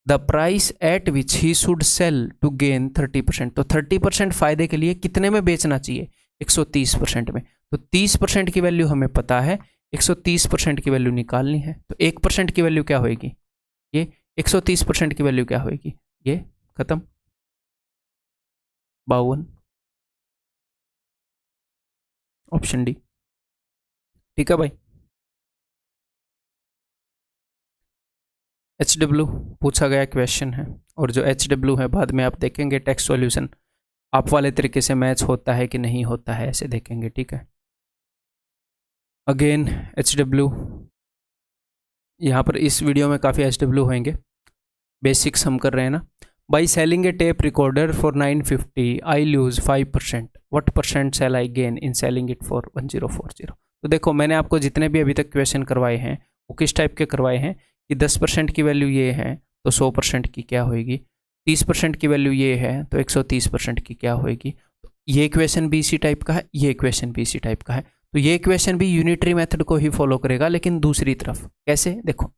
The price at which he should sell to gain 30%। तो 30% फायदे के लिए कितने में बेचना चाहिए? 130% में। तो 30% की वैल्यू हमें पता है, 130% की वैल्यू निकालनी है। तो 1% की वैल्यू क्या होगी? ये 130% की वैल्यू क्या होगी? ये खत्म, 52। Option D. ठीक है भाई। HW पूछा गया क्वेश्चन है, और जो HW है बाद में आप देखेंगे टेक्स्ट सॉल्यूशन आप वाले तरीके से मैच होता है कि नहीं होता है, ऐसे देखेंगे। ठीक है, अगेन HW, यहाँ पर इस वीडियो में काफ़ी HW होंगे, बेसिक्स हम कर रहे हैं ना। By selling a tape recorder for 950 I lose 5%, what percent sell I gain in selling it for 1040। तो देखो मैंने आपको जितने भी अभी तक क्वेश्चन करवाए हैं वो किस टाइप के करवाए हैं कि 10% की वैल्यू ये है तो 100% की क्या होएगी, 30% की वैल्यू ये है तो 130% की क्या होएगी। तो ये क्वेश्चन भी इसी टाइप का है, ये क्वेश्चन भी इसी टाइप का है। तो ये क्वेश्चन भी यूनिटरी मेथड को ही फॉलो करेगा, लेकिन दूसरी तरफ कैसे, देखो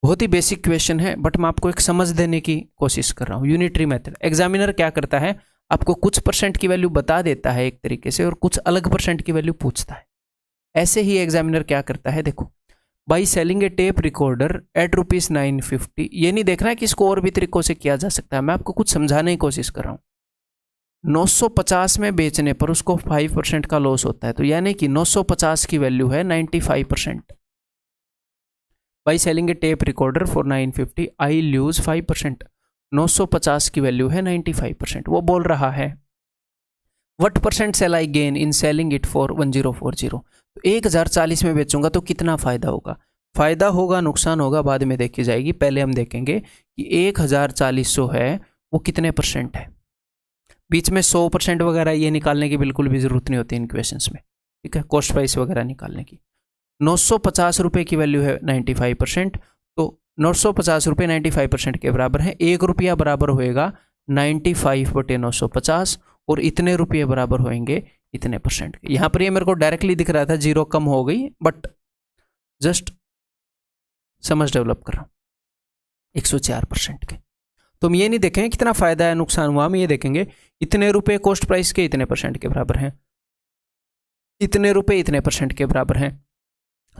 बहुत ही बेसिक क्वेश्चन है बट मैं आपको एक समझ देने की कोशिश कर रहा हूँ। यूनिटरी मेथड, एग्जामिनर क्या करता है, आपको कुछ परसेंट की वैल्यू बता देता है एक तरीके से और कुछ अलग परसेंट की वैल्यू पूछता है। ऐसे ही एग्जामिनर क्या करता है, देखो by selling a tape recorder at ₹950, ये नहीं देखना है कि इसको और भी तरीकों से किया जा सकता है, मैं आपको कुछ समझाने की कोशिश कर रहा हूँ। 950 में बेचने पर उसको 5% का लॉस होता है, तो यानी कि 950 की वैल्यू है 95%। By selling a tape recorder for 950 I lose 5%, 950 की वैल्यू है 95%। वो बोल रहा है what percent sell I gain in selling it for 1040। तो 1040 में बेचूंगा तो कितना फायदा होगा, फायदा होगा नुकसान होगा बाद में देखी जाएगी। पहले हम देखेंगे कि 1040 है वो कितने परसेंट है। बीच में 100% वगैरह ये निकालने की बिल्कुल भी जरूरत नहीं होती इन क्वेश्चंस में। ठीक है, कॉस्ट प्राइस वगैरह निकालने की। 950 रुपये की वैल्यू है 95%, तो 950 रुपये 95% के बराबर है। 1 रुपया बराबर होएगा 95/950 और इतने रुपये बराबर होंगे इतने परसेंट के। यहाँ पर ये मेरे को डायरेक्टली दिख रहा था, जीरो कम हो गई, बट जस्ट समझ डेवलप कर रहा हूँ। 104% के, तो हम ये नहीं देखेंगे कितना फायदा है नुकसान हुआ, हम ये देखेंगे इतने रुपए कॉस्ट प्राइस के इतने परसेंट के बराबर हैं, इतने रुपए इतने परसेंट के बराबर हैं।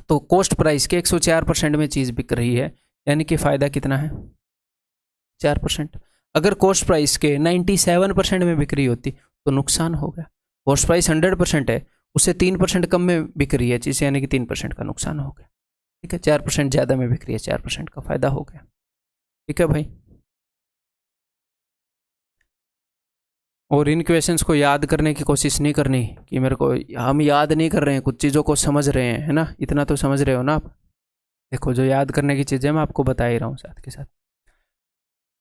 तो कॉस्ट प्राइस के 104% में चीज बिक रही है, यानी कि फायदा कितना है 4%। अगर कॉस्ट प्राइस के 97% में बिक रही होती तो नुकसान हो गया। कॉस्ट प्राइस 100% है, उससे 3% कम में बिक रही है चीज, यानी कि 3% का नुकसान हो गया। ठीक है, 4% ज्यादा में बिक रही है, 4% का फायदा हो गया। ठीक है भाई, और इन क्वेश्चंस को याद करने की कोशिश नहीं करनी कि मेरे को हम याद नहीं कर रहे हैं, कुछ चीज़ों को समझ रहे हैं, है ना, इतना तो समझ रहे हो ना आप। देखो जो याद करने की चीज़ें मैं आपको बता ही रहा हूँ साथ के साथ।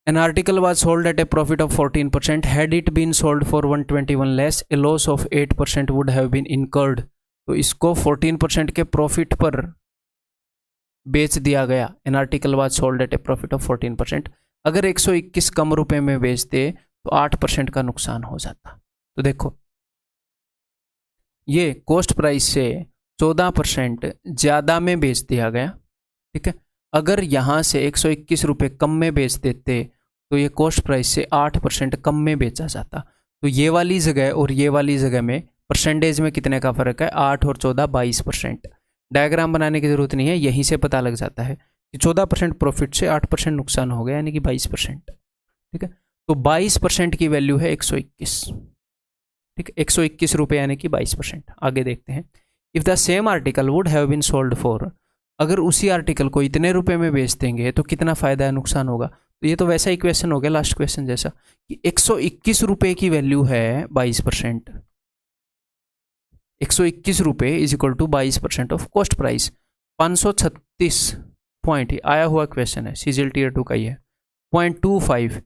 An article was sold at a profit of 14%. Had it been sold for 121 less, a loss of 8% would have been incurred. तो इसको 14% के प्रॉफिट पर बेच दिया गया। An article was sold at a profit of 14%. अगर 121 कम रुपए में बेचते तो 8% का नुकसान हो जाता। तो देखो ये कॉस्ट प्राइस से 14% ज़्यादा में बेच दिया गया। ठीक है, अगर यहाँ से 121 रुपये कम में बेच देते तो ये कॉस्ट प्राइस से 8% कम में बेचा जाता। तो ये वाली जगह और ये वाली जगह में परसेंटेज में कितने का फ़र्क है, 8 और 14 22%। डायग्राम बनाने की ज़रूरत नहीं है, यहीं से पता लग जाता है कि 14% प्रॉफिट से 8% नुकसान हो गया, यानी कि 22%। ठीक है, तो 22% की वैल्यू है 121। ठीक है, 121 रुपये यानी कि 22%। आगे देखते हैं, if the same article would have been sold for, अगर उसी आर्टिकल को इतने रुपए में बेच देंगे तो कितना फायदा है नुकसान होगा। तो ये तो वैसा ही क्वेश्चन हो गया लास्ट क्वेश्चन जैसा कि 121 रुपये की वैल्यू है 22%, 121 रुपये is equal to 22% of cost price. 536 point आया हुआ क्वेश्चन है, सीजीएल टीयर 2 का ही है, 0.25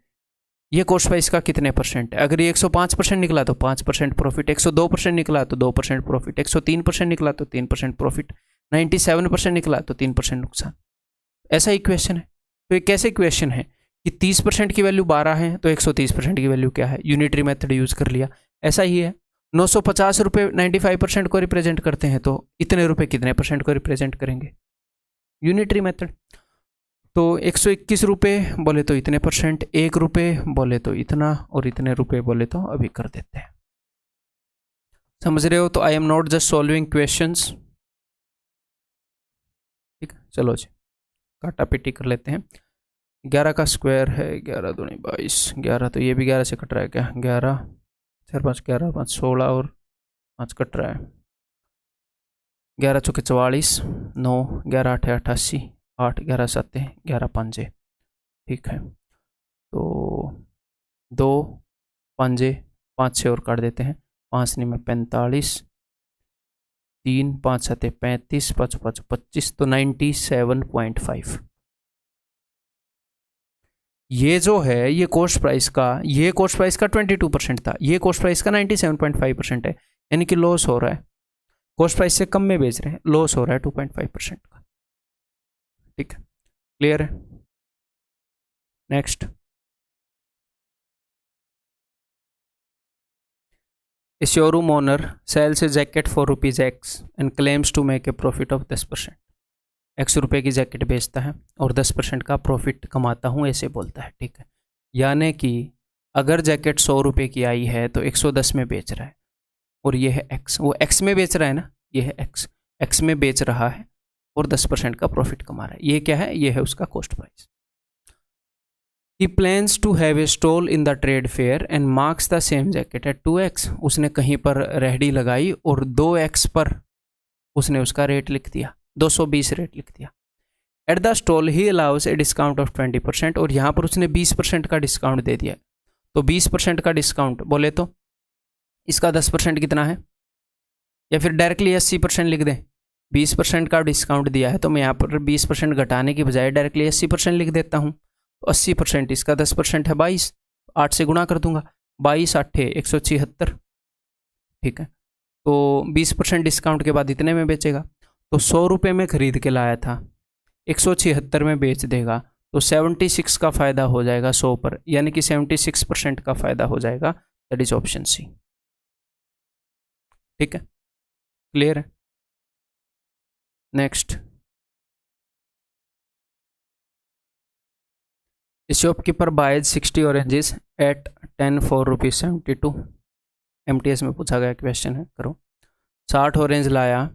ये कॉस्ट प्राइस का कितने परसेंट है। अगर ये 105% निकला तो 5% प्रॉफिट, 102% निकला तो 2% प्रॉफिट, 103% निकला तो 3% प्रॉफिट, 97% निकला तो 3% नुकसान। ऐसा ही क्वेश्चन है। तो ये कैसे क्वेश्चन है कि 30% की वैल्यू 12 है तो 130% की वैल्यू क्या है, यूनिटरी मेथड यूज कर लिया। ऐसा ही है, 950 रुपये 95% को रिप्रेजेंट करते हैं तो इतने रुपये कितने परसेंट को रिप्रेजेंट करेंगे, यूनिटरी मेथड। तो 121 रुपये बोले तो इतने परसेंट, 1 रुपये बोले तो इतना, और इतने रुपये बोले तो अभी कर देते हैं। समझ रहे हो। तो I am not just solving questions. ठीक है, चलो जी काटा पिटी कर लेते हैं। 11 का स्क्वायर है 11 दूनी 22, 11 तो ये भी 11 से कट रहा है क्या, 11 4 5 11 5 16 और 5 कट रहा है 11 चौके 44, 9 11 8 88, 8 11 7 11 5, ठीक है। तो 2 5 5 6 और काट देते हैं, 5 में 45, 3 5 7 35, 5 5 25, तो 97.5। ये जो है ये कॉस्ट प्राइस का 22% था, ये कॉस्ट प्राइस का 97.5% है, यानी कि लॉस हो रहा है। कॉस्ट प्राइस से कम में बेच रहे हैं, लॉस हो रहा है 2.5% का, ठीक है, क्लियर है। Next, A showroom owner sells a jacket for ₹X and claims to make a profit of 10%। X रुपए की जैकेट बेचता है और 10% का प्रॉफिट कमाता हूँ, ऐसे बोलता है, ठीक है। यानी कि अगर जैकेट 100 रुपये की आई है तो 110 में बेच रहा है, और ये है X, वो X में बेच रहा है ना, ये है X में बेच रहा है और 10% का प्रॉफिट कमा रहा है। ये क्या है, ये है उसका cost price. He plans to have a stall in the trade fair and marks the same jacket at 2x। उसने कहीं पर रेहड़ी लगाई और 2x पर उसने उसका रेट लिख दिया, 220 रेट लिख दिया। At the stall he allows a discount of 20%, और यहाँ पर उसने 20% का डिस्काउंट दे दिया। तो 20% का डिस्काउंट बोले तो इसका 10% कितना है, या फिर डायरेक्टली 80% लिख दें। 20% का डिस्काउंट दिया है तो मैं यहाँ पर 20% घटाने की बजाय डायरेक्टली 80% लिख देता हूँ। 80% इसका 10% है 22, 8 से गुणा कर दूंगा, 22 8 176, ठीक है। तो 20% डिस्काउंट के बाद इतने में बेचेगा, तो 100 रुपये में खरीद के लाया था, 176 में बेच देगा, तो 76 का फ़ायदा हो जाएगा 100 पर, यानी कि 76% का फ़ायदा हो जाएगा। दैट इज ऑप्शन सी, ठीक है, क्लियर है। Next, shopkeeper buys 60 oranges at 10 for ₹72। MTS में पूछा गया क्वेश्चन है, करो। 60 ऑरेंज लाया,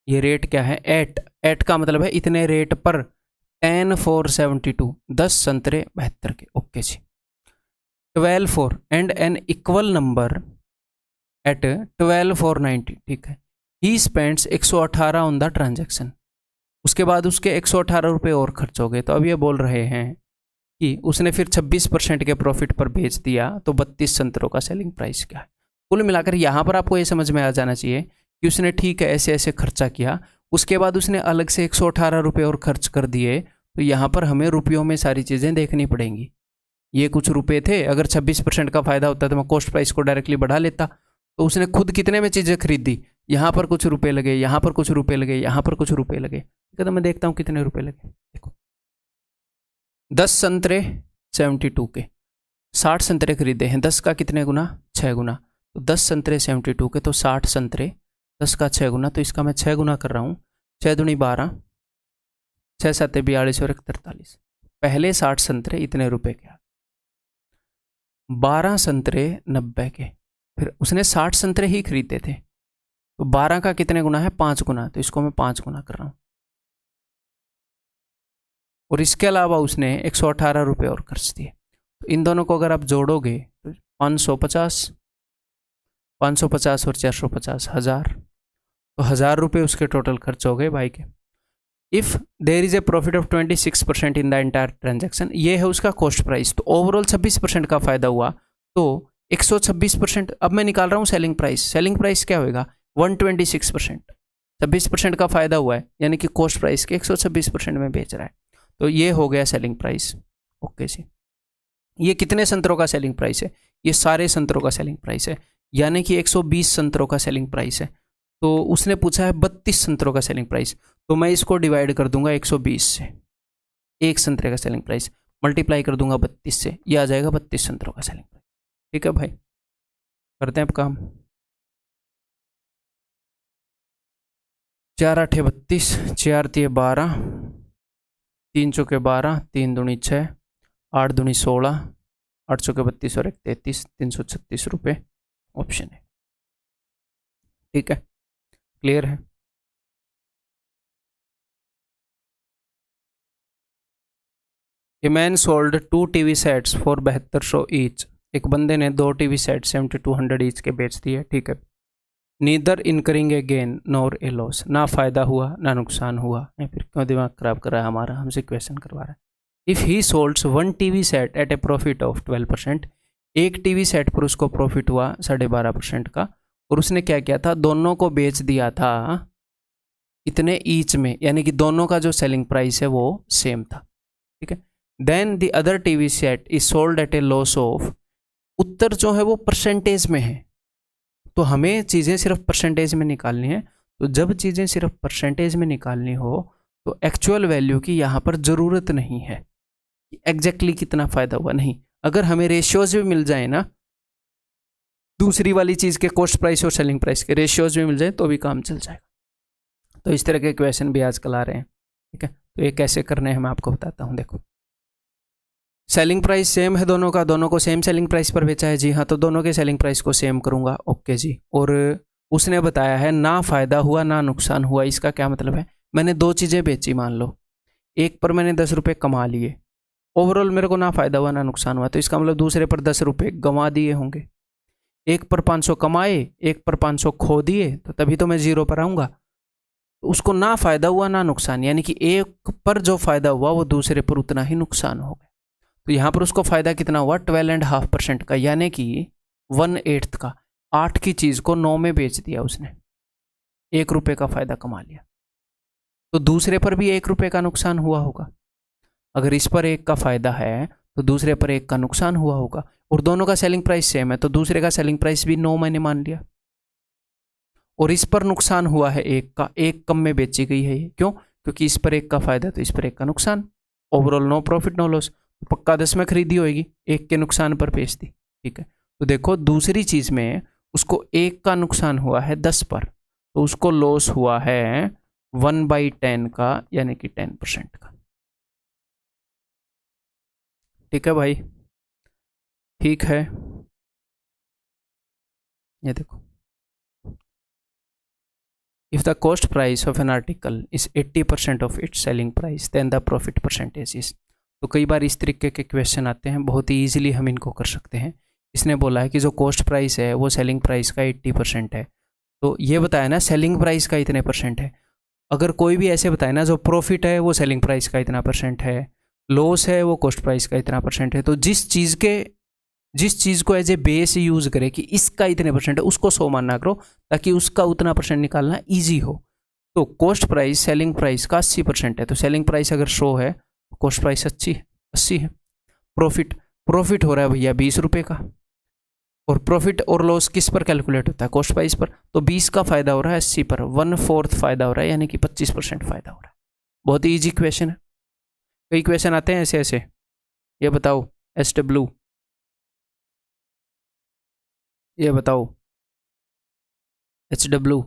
ये रेट क्या है, एट का मतलब है इतने रेट पर, 10 for 72, 10 संतरे 72 के, ओके जी। 12 for and an equal number at 12 for 90, ठीक है। He spends 118 on the transaction, उसके बाद उसके 118 रुपये और खर्च हो गए। तो अब ये बोल रहे हैं कि उसने फिर 26% के प्रॉफिट पर बेच दिया, तो 32 संतरों का सेलिंग प्राइस क्या है। कुल मिलाकर यहाँ पर आपको ये समझ में आ जाना चाहिए कि उसने ठीक है ऐसे ऐसे खर्चा किया, उसके बाद उसने अलग से 118 रुपये और खर्च कर दिए। तो यहाँ पर हमें रुपयों में सारी चीज़ें देखनी पड़ेंगी। ये कुछ रुपए थे, अगर 26% का फ़ायदा होता तो मैं कॉस्ट प्राइस को डायरेक्टली बढ़ा लेता। तो उसने खुद कितने में चीज़ें खरीदी, यहाँ पर कुछ रुपए लगे, यहाँ पर कुछ रुपए लगे, यहाँ पर कुछ रुपए लगे, तो मैं देखता हूँ कितने रुपए लगे। देखो 10 संतरे 72 के, 60 संतरे खरीदे हैं, 10 का कितने गुना, 6 गुना। तो 10 संतरे 72 के, तो 60 संतरे 10 का 6 गुना, तो इसका मैं 6 गुना कर रहा हूँ, 6 दूनी 12, 6 7 42 और 43। पहले 60 संतरे इतने रुपए के, 12 संतरे 90 के, फिर उसने 60 संतरे ही खरीदे थे, तो 12 का कितने गुना है, 5 गुना, तो इसको मैं 5 गुना कर रहा हूँ। और इसके अलावा उसने 118 रुपये और खर्च दिए। तो इन दोनों को अगर आप जोड़ोगे तो 550 और 450, 1000, तो 1000 रुपये उसके टोटल खर्च हो गए भाई के। If there is a profit of 26% in the entire transaction, ये है उसका कॉस्ट प्राइस। तो ओवरऑल 26% का फायदा हुआ, तो 126%। अब मैं निकाल रहा हूँ सेलिंग प्राइस। सेलिंग प्राइस क्या होगा, 126%। 26% का फायदा हुआ है, यानी कि कॉस्ट प्राइस के 126% में बेच रहा है, तो ये हो गया सेलिंग प्राइस। ओके जी, ये कितने संतरों का सेलिंग प्राइस है, ये सारे संतरों का सेलिंग प्राइस है, यानी कि 120 संतरों का सेलिंग प्राइस है। तो उसने पूछा है 32 संतरों का सेलिंग प्राइस, तो मैं इसको डिवाइड कर दूंगा 120 से, एक संतरे का सेलिंग प्राइस मल्टीप्लाई कर दूंगा 32 से, ये आ जाएगा 32 संतरों का सेलिंग प्राइस। ठीक है भाई, करते हैं अब काम। 4 8 32, 4 3 12, 3 चौके 12, 3 दूनी 6, 8 दूनी 16, 8 चौके 32 और 1 33, 336 रुपये ऑप्शन है। ठीक है, क्लियर है। A man sold 2 TV sets for 7200 each. एक बंदे ने 2 टीवी सेट 7200 ईच के बेच दिए। ठीक है, neither incurring A gain nor a loss, ना फ़ायदा हुआ ना नुकसान हुआ। या फिर क्यों दिमाग ख़राब कर रहा है हमारा, हमसे क्वेश्चन करवा रहा है। If he solds one TV set at a profit of 12%, एक टीवी सेट पर उसको प्रॉफिट हुआ 12.5% का, और उसने क्या किया था, दोनों को बेच दिया था इतने ईच में, यानी कि दोनों का जो सेलिंग प्राइस है वो सेम था, ठीक है। Then the other TV set is sold at a loss of, उत्तर जो है वो परसेंटेज में है, तो हमें चीज़ें सिर्फ परसेंटेज में निकालनी है। तो जब चीज़ें सिर्फ परसेंटेज में निकालनी हो तो एक्चुअल वैल्यू की यहाँ पर ज़रूरत नहीं है कि एग्जैक्टली कितना फ़ायदा हुआ, नहीं। अगर हमें रेशियोज भी मिल जाए ना, दूसरी वाली चीज़ के कॉस्ट प्राइस और सेलिंग प्राइस के रेशियोज भी मिल जाए तो भी काम चल जाएगा। तो इस तरह के क्वेश्चन भी आजकल आ रहे हैं, ठीक है। तो ये कैसे करने हैं मैं आपको बताता हूँ। देखो, सेलिंग प्राइस सेम है दोनों का, दोनों को सेम सेलिंग प्राइस पर बेचा है जी हाँ, तो दोनों के सेलिंग प्राइस को सेम करूँगा, ओके जी। और उसने बताया है ना फ़ायदा हुआ ना नुकसान हुआ, इसका क्या मतलब है, मैंने दो चीज़ें बेची मान लो, एक पर मैंने 10 रुपये कमा लिए, ओवरऑल मेरे को ना फ़ायदा हुआ ना नुकसान हुआ, तो इसका मतलब दूसरे पर 10 रुपये गंवा दिए होंगे। एक पर 500 कमाए, एक पर 500 खो दिए, तो तभी तो मैं जीरो पर आऊँगा। तो उसको ना फ़ायदा हुआ ना नुकसान, यानी कि एक पर जो फ़ायदा हुआ वो दूसरे पर उतना ही नुकसान हो गया। तो यहाँ पर उसको फ़ायदा कितना हुआ, 12.5% का, यानी कि 1/8 का, 8 की चीज़ को 9 में बेच दिया उसने, 1 रुपये का फ़ायदा कमा लिया। तो दूसरे पर भी 1 रुपये का नुकसान हुआ होगा। अगर इस पर 1 का फ़ायदा है तो दूसरे पर 1 का नुकसान हुआ होगा, और दोनों का सेलिंग प्राइस सेम है तो दूसरे का सेलिंग प्राइस भी 9 मैंने मान लिया। और इस पर नुकसान हुआ है 1 का, 1 कम में बेची गई है ये, क्यों, क्योंकि इस पर 1 का फ़ायदा तो इस पर 1 का नुकसान, overall no profit no loss, पक्का 10 में खरीदी होगी, 1 के नुकसान पर बेच दी, ठीक है। तो देखो दूसरी चीज़ में उसको 1 का नुकसान हुआ है 10 पर, तो उसको लॉस हुआ है 1/10 का, यानी कि 10% का, ठीक है भाई, ठीक है। ये देखो, if the cost price of an article is 80% of its selling price then the profit percentage is. तो कई बार इस तरीके के क्वेश्चन आते हैं, बहुत ही ईजिली हम इनको कर सकते हैं। इसने बोला है कि जो कॉस्ट प्राइस है वो सेलिंग प्राइस का 80% है, तो ये बताया ना सेलिंग प्राइस का इतने परसेंट है। अगर कोई भी ऐसे बताए ना जो प्रॉफिट है वो सेलिंग प्राइस का इतना परसेंट है, लॉस है वो कॉस्ट प्राइस का इतना परसेंट है, तो जिस चीज़ को एज ए बेस यूज़ करे कि इसका इतने परसेंट है, उसको 100 मानना करो ताकि उसका उतना परसेंट निकालना ईजी हो। तो कॉस्ट प्राइस सेलिंग प्राइस का 80% है, तो सेलिंग प्राइस अगर 100 है, कॉस्ट प्राइस 80 है। प्रॉफिट हो रहा है भैया 20 रुपये का, और प्रॉफिट और लॉस किस पर कैलकुलेट होता है, कॉस्ट प्राइस पर, तो 20 का फ़ायदा हो रहा है 80 पर, 1/4 फ़ायदा हो रहा है, यानी कि 25% फ़ायदा हो रहा है। बहुत ही ईजी क्वेश्चन है। कई क्वेश्चन आते हैं ऐसे ऐसे, ये बताओ SW, ये बताओ HW,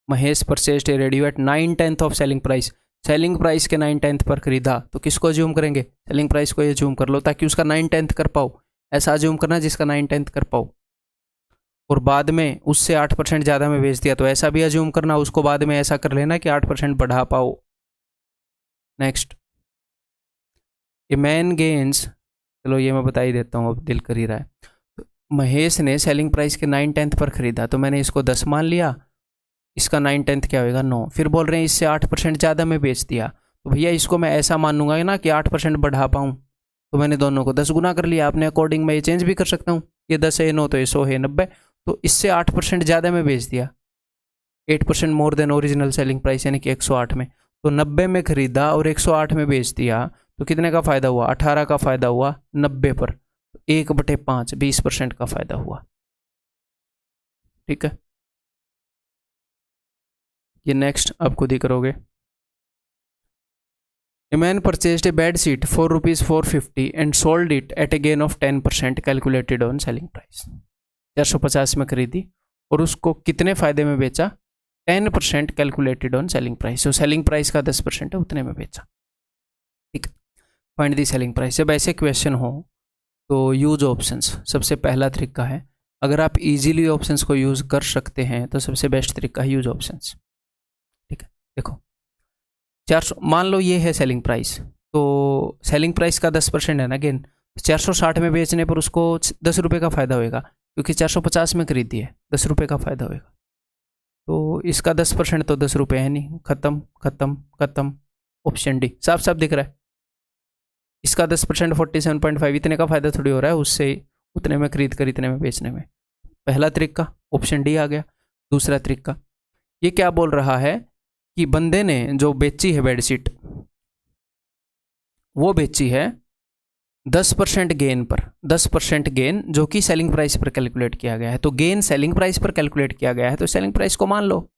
Mahesh purchased a radio at 9/10 of selling price, selling price के 9/10 पर खरीदा, तो किसको अज्यूम करेंगे, सेलिंग प्राइस को ये अज्यूम कर लो ताकि उसका 9/10 कर पाओ, ऐसा अज्यूम करना जिसका 9/10 कर पाओ। और बाद में उससे 8% ज़्यादा में बेच दिया तो ऐसा भी अज्यूम करना, उसको बाद में ऐसा कर लेना कि 8% बढ़ा पाओ। नेक्स्ट, ए मैन गेन्स, चलो ये मैं बता ही देता हूँ, अब दिल कर ही रहा है। तो महेश ने सेलिंग प्राइस के 9/10 पर खरीदा, तो मैंने इसको 10 मान लिया, इसका 9/10 क्या होगा 9, फिर बोल रहे हैं इससे 8% ज़्यादा में बेच दिया, तो भैया इसको मैं ऐसा मानूंगा ना कि 8% बढ़ा पाऊँ, तो मैंने दोनों को 10 गुना कर लिया। आपने अकॉर्डिंग मैं ये चेंज भी कर सकता हूँ, ये 10 है 9 तो ये 100 है 90, तो इससे 8% ज़्यादा में बेच दिया, 8% more than original selling price, यानी कि 108 में, तो 90 में खरीदा और 108 में बेच दिया, तो कितने का फ़ायदा हुआ, 18 का फ़ायदा हुआ 90 पर, 1/5 20% का फ़ायदा हुआ, ठीक है। ये नेक्स्ट आप खुद ही करोगे। A man purchased a bed sheet for ₹450 and sold it at a gain of 10% calculated on selling price। 450 में खरीदी और उसको कितने फ़ायदे में बेचा, 10% कैलकुलेटेड ऑन सेलिंग प्राइस, तो सेलिंग प्राइस का 10% है उतने में बेचा, ठीक है। Find the selling price. जब ऐसे क्वेश्चन हो तो यूज ऑप्शंस सबसे पहला तरीका है। अगर आप इजीली ऑप्शंस को यूज़ कर सकते हैं तो सबसे बेस्ट तरीका है यूज ऑप्शंस, ठीक है। देखो 400 मान लो ये है सेलिंग प्राइस, तो सेलिंग प्राइस का 10% है ना गेन, 460 में बेचने पर उसको 10 रुपये का फ़ायदा होएगा, क्योंकि 450 में खरीदी है, 10 रुपये का फ़ायदा होएगा। तो इसका 10% तो 10 रुपये है नहीं, खत्म खत्म खत्म। ऑप्शन डी साफ साफ दिख रहा है। इसका 10% 47.5, इतने का फायदा थोड़ी हो रहा है, उससे उतने में खरीद कर इतने में बेचने में। पहला तरीका ऑप्शन डी आ गया। दूसरा तरीका ये क्या बोल रहा है कि बंदे ने जो बेची है बेडशीट, वो बेची है 10% गेन पर, 10% गेन जो कि सेलिंग प्राइस पर कैलकुलेट किया गया है। तो गेन सेलिंग प्राइस पर कैलकुलेट किया गया है, तो सेलिंग प्राइस को मान लो।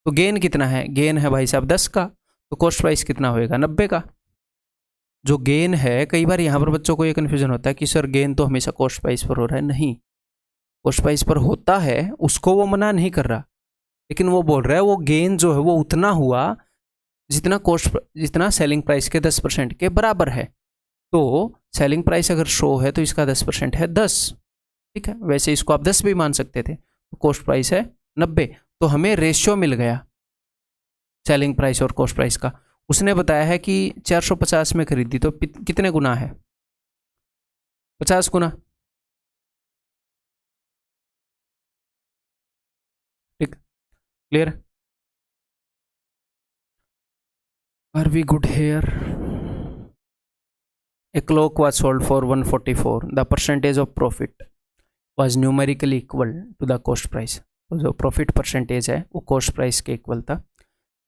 तो गेन कितना है? गेन है भाई साहब 10 का, तो कॉस्ट प्राइस कितना होएगा? 90 का। जो गेन है, कई बार यहाँ पर बच्चों को ये कन्फ्यूजन होता है कि सर गेन तो हमेशा कॉस्ट प्राइस पर हो रहा है। नहीं, कॉस्ट प्राइस पर होता है, उसको वो मना नहीं कर रहा, लेकिन वो बोल रहा है वो गेन जो है वो उतना हुआ जितना सेलिंग प्राइस के 10% के बराबर है। तो सेलिंग प्राइस अगर शो है तो इसका 10% है 10, ठीक है। वैसे इसको आप 10 भी मान सकते थे। तो कॉस्ट प्राइस है 90, तो हमें रेशियो मिल गया सेलिंग प्राइस और कॉस्ट प्राइस का। उसने बताया है कि 450 में खरीदी, तो कितने गुना है? 50 गुना, ठीक, clear? Are we good here? A clock was sold for 144. The percentage of profit was numerically equal to the cost price. तो जो प्रॉफिट परसेंटेज है वो कॉस्ट प्राइस के इक्वल था।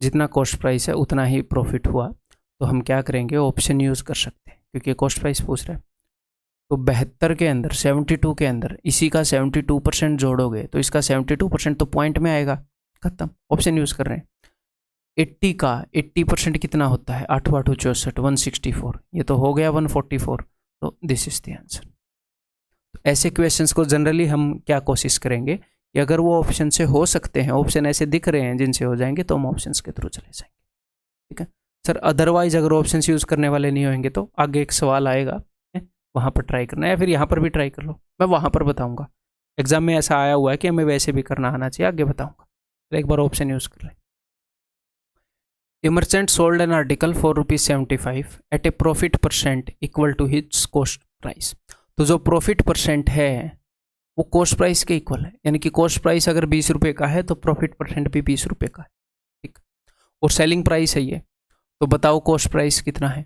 जितना कॉस्ट प्राइस है उतना ही प्रॉफिट हुआ। तो हम क्या करेंगे? ऑप्शन यूज़ कर सकते हैं, क्योंकि कॉस्ट प्राइस पूछ रहा है। तो 72 के अंदर 72 के अंदर इसी का 72% जोड़ोगे तो इसका 72% तो पॉइंट में आएगा, खत्म। ऑप्शन यूज़ कर रहे हैं। 80 का 80% कितना होता है? 8 8 64, 164, ये तो हो गया 144। तो दिस इज द आंसर। ऐसे क्वेश्चंस को जनरली हम क्या कोशिश करेंगे कि अगर वो ऑप्शन से हो सकते हैं, ऑप्शन ऐसे दिख रहे हैं जिनसे हो जाएंगे, तो हम ऑप्शंस के थ्रू चले जाएंगे, ठीक है सर। अदरवाइज अगर ऑप्शंस यूज़ करने वाले नहीं होंगे तो आगे एक सवाल आएगा, वहाँ पर ट्राई करना है, या फिर यहाँ पर भी ट्राई कर लो। मैं वहाँ पर बताऊँगा, एग्जाम में ऐसा आया हुआ है कि हमें वैसे भी करना आना चाहिए, आगे बताऊँगा। तो एक बार ऑप्शन यूज़ कर लें। A merchant sold an article for ₹75 at a profit percent equal to its cost price. तो जो प्रॉफिट परसेंट है वो कॉस्ट प्राइस के इक्वल है, यानी कि कॉस्ट प्राइस अगर 20 रुपये का है तो प्रॉफिट परसेंट भी 20 रुपये का है, ठीक। और सेलिंग प्राइस है ये, तो बताओ कॉस्ट प्राइस कितना है?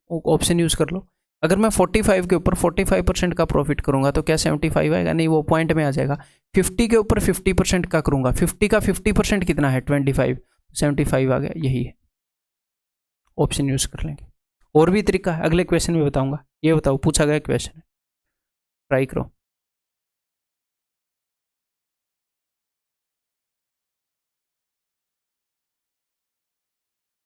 ऑप्शन यूज़ कर लो। अगर मैं 45 के ऊपर 45% का प्रॉफिट करूंगा तो क्या 75 आएगा? नहीं, वो पॉइंट में आ जाएगा। 50 के ऊपर 50% का करूंगा, 50 का 50% कितना है? 25, 75 आ गया, यही है। ऑप्शन यूज कर लेंगे। और भी तरीका है, अगले क्वेश्चन में बताऊंगा। ये बताओ, पूछा गया क्वेश्चन है, ट्राई करो।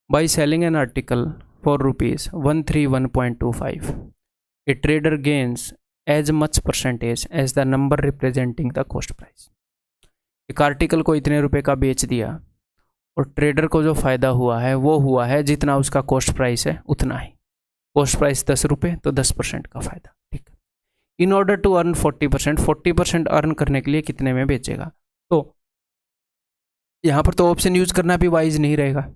By selling an article for ₹131.25, a trader gains as much percentage as the number representing the cost price. एक आर्टिकल को इतने रुपए का बेच दिया और ट्रेडर को जो फायदा हुआ है वो हुआ है जितना उसका कॉस्ट प्राइस है उतना ही। कॉस्ट प्राइस 10 रुपये, तो 10% का फायदा, ठीक है। In order to earn 40%, 40% earn करने के लिए कितने में बेचेगा? तो यहाँ पर तो ऑप्शन यूज करना भी वाइज नहीं रहेगा।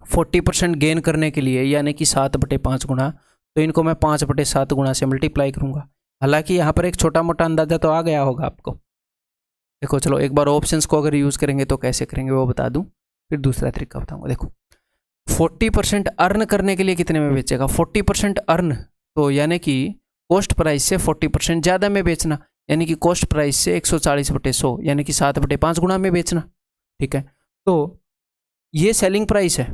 40% गेन करने के लिए यानी कि 7/5 गुना, तो इनको मैं 5/7 गुना से मल्टीप्लाई करूँगा। हालांकि यहाँ पर एक छोटा मोटा अंदाजा तो आ गया होगा आपको। देखो चलो एक बार ऑप्शंस को अगर यूज़ करेंगे तो कैसे करेंगे वो बता दूँ, फिर दूसरा तरीका बताऊँगा। देखो 40% अर्न करने के लिए कितने में बेचेगा? 40% अर्न, तो यानी कि कॉस्ट प्राइस से 40% ज़्यादा में बेचना, यानी कि कॉस्ट प्राइस से 140/100 यानी कि 7/5 गुना में बेचना, ठीक है। तो ये सेलिंग प्राइस है,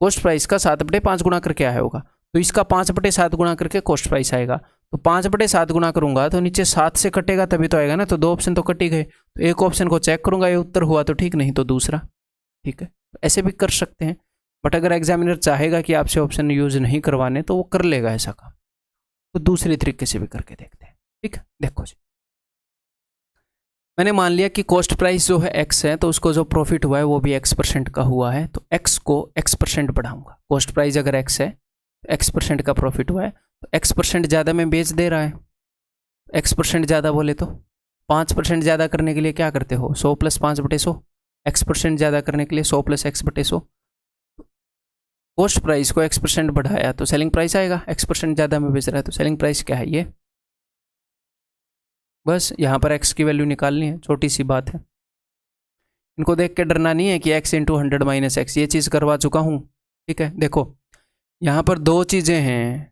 कॉस्ट प्राइस का 7/5 गुना करके आया होगा, तो इसका 5/7 गुना करके कॉस्ट प्राइस आएगा। तो 5/7 गुना करूंगा तो नीचे 7 से कटेगा तभी तो आएगा ना, तो 2 ऑप्शन तो कट ही गए। तो एक ऑप्शन को चेक करूंगा, ये उत्तर हुआ तो ठीक, नहीं तो दूसरा, ठीक है। ऐसे भी कर सकते हैं, बट अगर एग्जामिनर चाहेगा कि आपसे ऑप्शन यूज नहीं करवाने तो वो कर लेगा ऐसा काम। तो दूसरे तरीके से भी करके देखते हैं, ठीक है। देखो जी, मैंने मान लिया कि कॉस्ट प्राइस जो है x है, तो उसको जो प्रॉफिट हुआ है वो भी x% का हुआ है, तो x को x% बढ़ाऊंगा। कॉस्ट प्राइस अगर x है तो x% का प्रॉफिट हुआ है, तो x% ज़्यादा में बेच दे रहा है। x% ज़्यादा बोले तो 5% ज़्यादा करने के लिए क्या करते हो? 100 + 5/100। x% ज़्यादा करने के लिए 100 + x/100। कॉस्ट प्राइस को x% बढ़ाया तो सेलिंग प्राइस आएगा, x% ज़्यादा में बेच रहा है तो सेलिंग प्राइस क्या है? ये बस यहाँ पर x की वैल्यू निकालनी है, छोटी सी बात है। इनको देख के डरना नहीं है कि x इंटू 100 माइनस एक्स, ये चीज़ करवा चुका हूँ। ठीक है, देखो यहाँ पर दो चीज़ें हैं,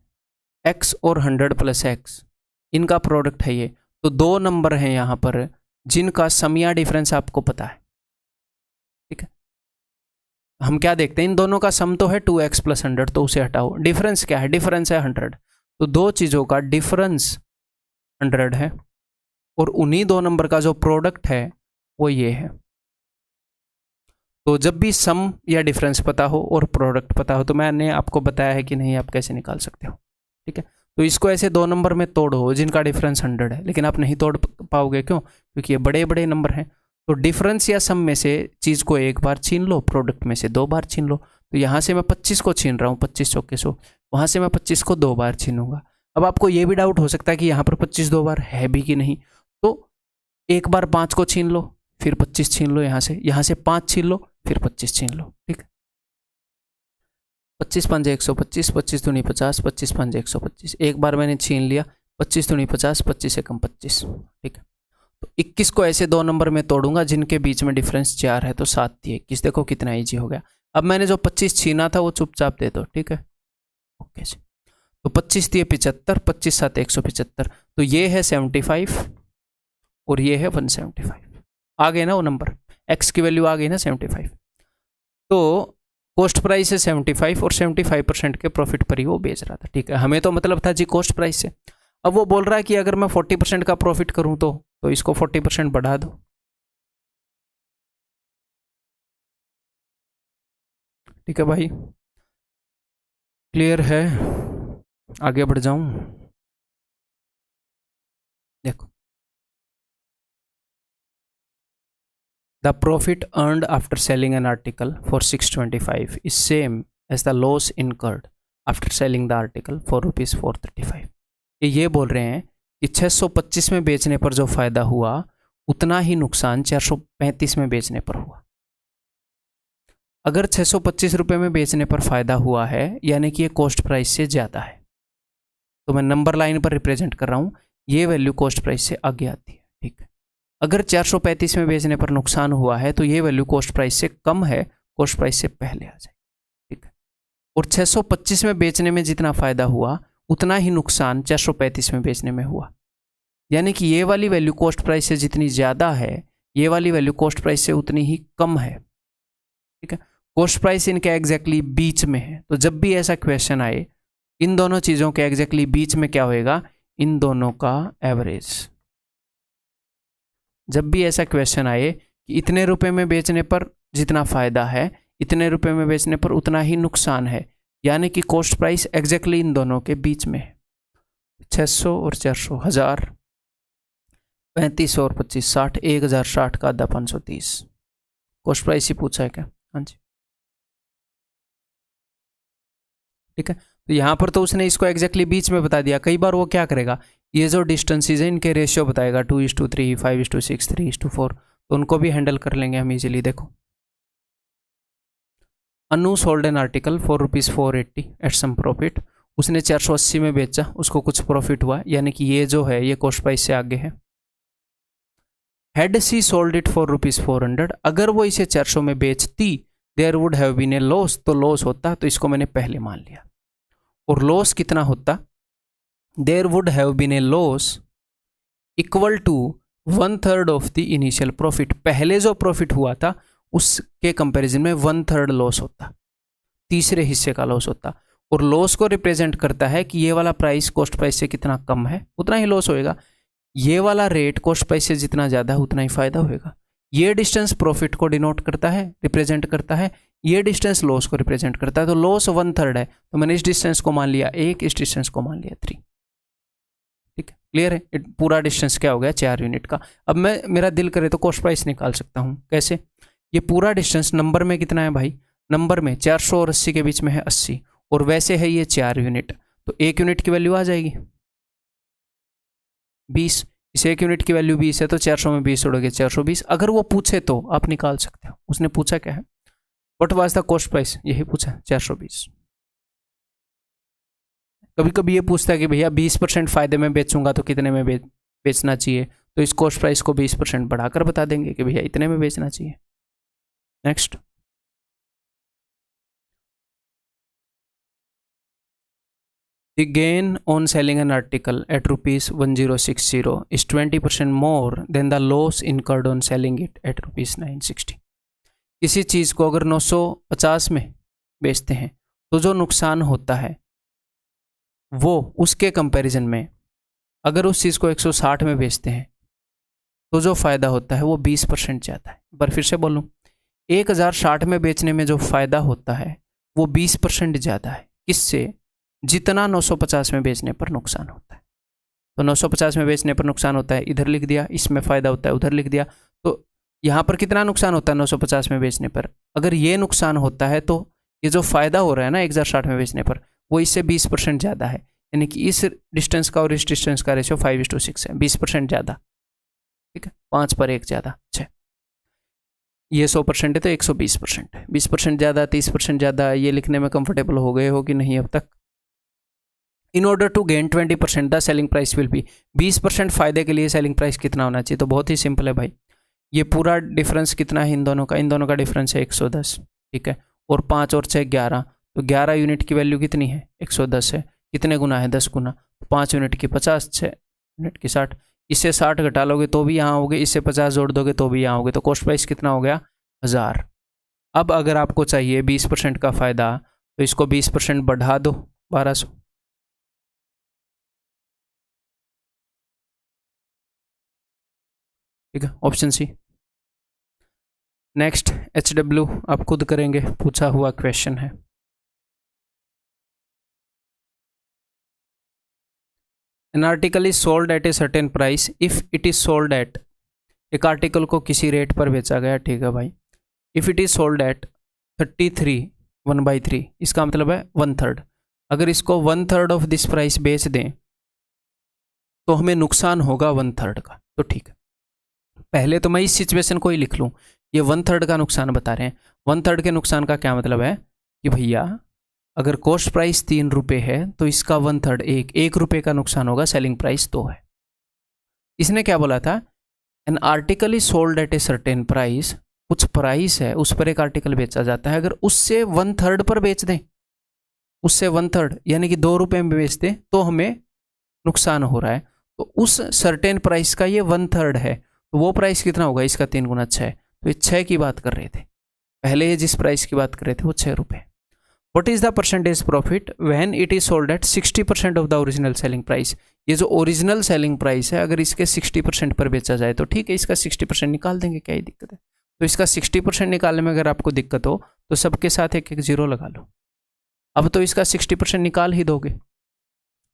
x और 100 प्लस एक्स, इनका प्रोडक्ट है ये। तो दो नंबर हैं यहाँ पर जिनका सम या डिफरेंस आपको पता है। ठीक है, हम क्या देखते हैं, इन दोनों का सम तो है 2x प्लस 100, तो उसे हटाओ। डिफरेंस क्या है, डिफरेंस है 100। तो दो चीज़ों का डिफरेंस 100 है और उन्हीं दो नंबर का जो प्रोडक्ट है वो ये है। तो जब भी सम या डिफरेंस पता हो और प्रोडक्ट पता हो, तो मैंने आपको बताया है कि नहीं आप कैसे निकाल सकते हो। ठीक है, तो इसको ऐसे दो नंबर में तोड़ो जिनका डिफरेंस 100 है, लेकिन आप नहीं तोड़ पाओगे, क्यों? क्योंकि ये बड़े बड़े नंबर हैं। तो डिफरेंस या सम में से चीज़ को एक बार छीन लो, प्रोडक्ट में से दो बार छीन लो। तो यहाँ से मैं 25 को छीन रहा हूँ, 25 चौके 100, वहाँ से मैं 25 को दो बार छीनूंगा। अब आपको ये भी डाउट हो सकता है कि यहाँ पर 25 दो बार है भी कि नहीं, तो एक बार 5 को छीन लो, फिर 25 छीन लो, यहाँ से 5 छीन लो, फिर 25 छीन लो। ठीक है, 25 5 125, 25 दूनी 50, 25 5 125, एक बार मैंने छीन लिया, 25 दूनी 50, 25 एकम 25। ठीक है, तो 21 को ऐसे दो नंबर में तोड़ूंगा जिनके बीच में डिफरेंस 4 है, तो 7 दिए 21। देखो कितना ईजी हो गया। अब मैंने जो 25 छीना था वो चुपचाप दे दो। ठीक है, ओके जी। तो 25 दिए 75, 25 7 175, तो ये है 75 और ये है 175। आ गए ना वो नंबर, एक्स की वैल्यू आ गई ना 75। तो कॉस्ट प्राइस है 75 और 75% के प्रॉफिट पर ही वो बेच रहा था। ठीक है, हमें तो मतलब था जी कॉस्ट प्राइस से। अब वो बोल रहा है कि अगर मैं 40% का प्रॉफिट करूं तो इसको 40% बढ़ा दो। ठीक है भाई, क्लियर है? आगे बढ़ जाऊं? देखो, the profit earned after selling an article for 625 is same as the loss incurred after selling the article for ₹435। ये बोल रहे हैं कि 625 में बेचने पर जो फायदा हुआ उतना ही नुकसान 435 में बेचने पर हुआ। अगर 625 रुपये में बेचने पर फायदा हुआ है, यानी कि ये कॉस्ट प्राइस से ज़्यादा है, तो मैं नंबर लाइन पर रिप्रेजेंट कर रहा हूँ, ये वैल्यू कॉस्ट प्राइस से आगे आती है। ठीक है, अगर 435 में बेचने पर नुकसान हुआ है तो ये वैल्यू कॉस्ट प्राइस से कम है, कॉस्ट प्राइस से पहले आ जाए। ठीक है, और 625 में बेचने में जितना फायदा हुआ उतना ही नुकसान 435 में बेचने में हुआ, यानी कि ये वाली वैल्यू कॉस्ट प्राइस से जितनी ज़्यादा है, ये वाली वैल्यू कॉस्ट प्राइस से उतनी ही कम है। ठीक है, कॉस्ट प्राइस इनके एग्जैक्टली बीच में है। तो जब भी ऐसा क्वेश्चन आए, इन दोनों चीज़ों के एग्जैक्टली बीच में क्या होएगा, इन दोनों का एवरेज। जब भी ऐसा क्वेश्चन आए कि इतने रुपए में बेचने पर जितना फायदा है, इतने रुपए में बेचने पर उतना ही नुकसान है, यानी कि कॉस्ट प्राइस एग्जैक्टली इन दोनों के बीच में है। 600 और 400, 1000, 35 और 25, 60, 1060 का आधा 530। कॉस्ट प्राइस ही पूछा है क्या? हाँ जी। ठीक है, तो यहाँ पर तो उसने इसको एग्जैक्टली बीच में बता दिया। कई बार वो क्या करेगा, ये जो डिस्टेंसेज है इनके रेशियो बताएगा, 2:3, 5:6, 3:4, तो उनको भी हैंडल कर लेंगे हम इजीली। देखो, Anu sold an article for ₹480 at some profit, उसने 480 में बेचा, उसको कुछ प्रॉफिट हुआ, यानी कि ये जो है ये कॉस्ट प्राइस से आगे है। Had she sold it for ₹400, अगर वो इसे 400 में बेचती, there would have been a loss, तो लॉस होता, तो इसको मैंने पहले मान लिया। और लॉस कितना होता, there would have been a loss equal to 1/3 of the initial profit. पहले जो प्रॉफिट हुआ था उसके कंपैरिजन में 1/3 लॉस होता, तीसरे हिस्से का लॉस होता। और लॉस को रिप्रेजेंट करता है कि ये वाला प्राइस कॉस्ट प्राइस से कितना कम है उतना ही लॉस होएगा, ये वाला रेट कॉस्ट प्राइस से जितना ज़्यादा है उतना ही फायदा होएगा। ये डिस्टेंस प्रॉफिट को डिनोट करता है, रिप्रेजेंट करता है, ये डिस्टेंस लॉस को रिप्रेजेंट करता है। तो लॉस 1/3 है, तो मैंने इस डिस्टेंस को मान लिया 1, इस डिस्टेंस को मान लिया 3। ठीक है, क्लियर है? पूरा डिस्टेंस क्या हो गया, 4 यूनिट का। अब मैं, मेरा दिल करे तो कॉस्ट प्राइस निकाल सकता हूँ। कैसे? ये पूरा डिस्टेंस नंबर में कितना है भाई, नंबर में 400 और 80 के बीच में है 80, और वैसे है ये 4 यूनिट, तो 1 यूनिट की वैल्यू आ जाएगी 20। इस 1 यूनिट की वैल्यू 20 है, तो 400 में 20 उड़ोगे 420। अगर वो पूछे तो आप निकाल सकते हो। उसने पूछा क्या है, what was the cost price, यही पूछा 420। कभी कभी ये पूछता है कि भैया 20% फायदे में बेचूंगा तो कितने में बेचना चाहिए, तो इस कॉस्ट प्राइस को 20% बढ़ाकर बता देंगे कि भैया इतने में बेचना चाहिए। Next, the gain on selling an article at rupees 1060 is 20% more than the loss incurred on selling it at rupees 960. किसी चीज़ को अगर 950 में बेचते हैं तो जो नुकसान होता है वो उसके कंपैरिजन में अगर उस चीज़ को 160 में बेचते हैं तो जो फ़ायदा होता है वो 20% ज़्यादा है। पर फिर से बोलूँ, 1060 में बेचने में जो फ़ायदा होता है वो 20% ज़्यादा है। किससे? जितना 950 में बेचने पर नुकसान होता है। तो 950 में बेचने पर नुकसान होता है, इधर लिख दिया, इसमें फ़ायदा होता है उधर लिख दिया। तो यहाँ पर कितना नुकसान होता है 950 में बेचने पर? अगर ये नुकसान होता है तो ये जो फ़ायदा हो रहा है ना 1060 में बेचने पर, वो इससे 20% ज़्यादा है। यानी कि इस डिस्टेंस का और इस डिस्टेंस का रेशियो 5:6 है, 20% ज़्यादा। ठीक है, 5 पर 1 ज़्यादा। अच्छा, ये 100% है तो 120% है। 20% ज़्यादा, 30% ज़्यादा, ये लिखने में कंफर्टेबल हो गए हो कि नहीं अब तक? In order to gain 20% the selling price will be, 20% फायदे के लिए सेलिंग प्राइस कितना होना चाहिए? तो बहुत ही सिंपल है भाई, ये पूरा डिफरेंस कितना है इन दोनों का? इन दोनों का डिफरेंस है 110। ठीक है, और 5 और 6 11, तो 11 यूनिट की वैल्यू कितनी है? 110 है। कितने गुना है? 10 गुना। 5 यूनिट की 50, 6 यूनिट की 60। इससे 60 घटा लोगे तो भी यहाँ होगे, इससे 50 जोड़ दोगे तो भी यहाँ होगे। तो कॉस्ट प्राइस कितना हो गया? 1000। अब अगर आपको चाहिए 20% का फ़ायदा तो इसको 20% बढ़ा दो, 1200। ठीक है, ऑप्शन सी। नेक्स्ट, HW आप खुद करेंगे, पूछा हुआ क्वेश्चन है। N article is sold at a certain price if it is sold eight, एक आर्टिकल को किसी रेट पर बेचा गया, ठीक है भाई, if it is sold eight 33 1/3, इसका मतलब है 1/3। अगर इसको 1/3 ऑफ दिस प्राइस बेच दें तो हमें नुकसान होगा 1/3 का। तो ठीक है, पहले तो मैं इस सिचुएशन को ही लिख लूँ, ये 1/3 का नुकसान बता रहे हैं। 1/3 के नुकसान का क्या मतलब है कि भैया अगर कॉस्ट प्राइस 3 रुपये है तो इसका 1/3 1 रुपये का नुकसान होगा, सेलिंग प्राइस 2 है। इसने क्या बोला था? N article is sold at a certain price, कुछ प्राइस है उस पर एक आर्टिकल बेचा जाता है, अगर उससे 1/3 पर बेच दें, उससे 1/3 यानी कि 2 रुपये में बेच दें तो हमें नुकसान हो रहा है। तो उस सर्टेन प्राइस का ये 1/3 है, तो वो प्राइस कितना होगा? इसका 3 गुना 6। तो ये 6 की बात कर रहे थे, पहले ये जिस प्राइस की बात कर रहे थे वो 6 रुपये। What is the percentage profit when it is sold eight 60% of the original selling price? ये जो ओरिजिनल सेलिंग प्राइस है अगर इसके 60% पर बेचा जाए तो ठीक है, इसका 60% निकाल देंगे, क्या ही दिक्कत है? तो इसका 60% निकालने में अगर आपको दिक्कत हो तो सबके साथ एक एक जीरो लगा लो। अब तो इसका 60% निकाल ही दोगे,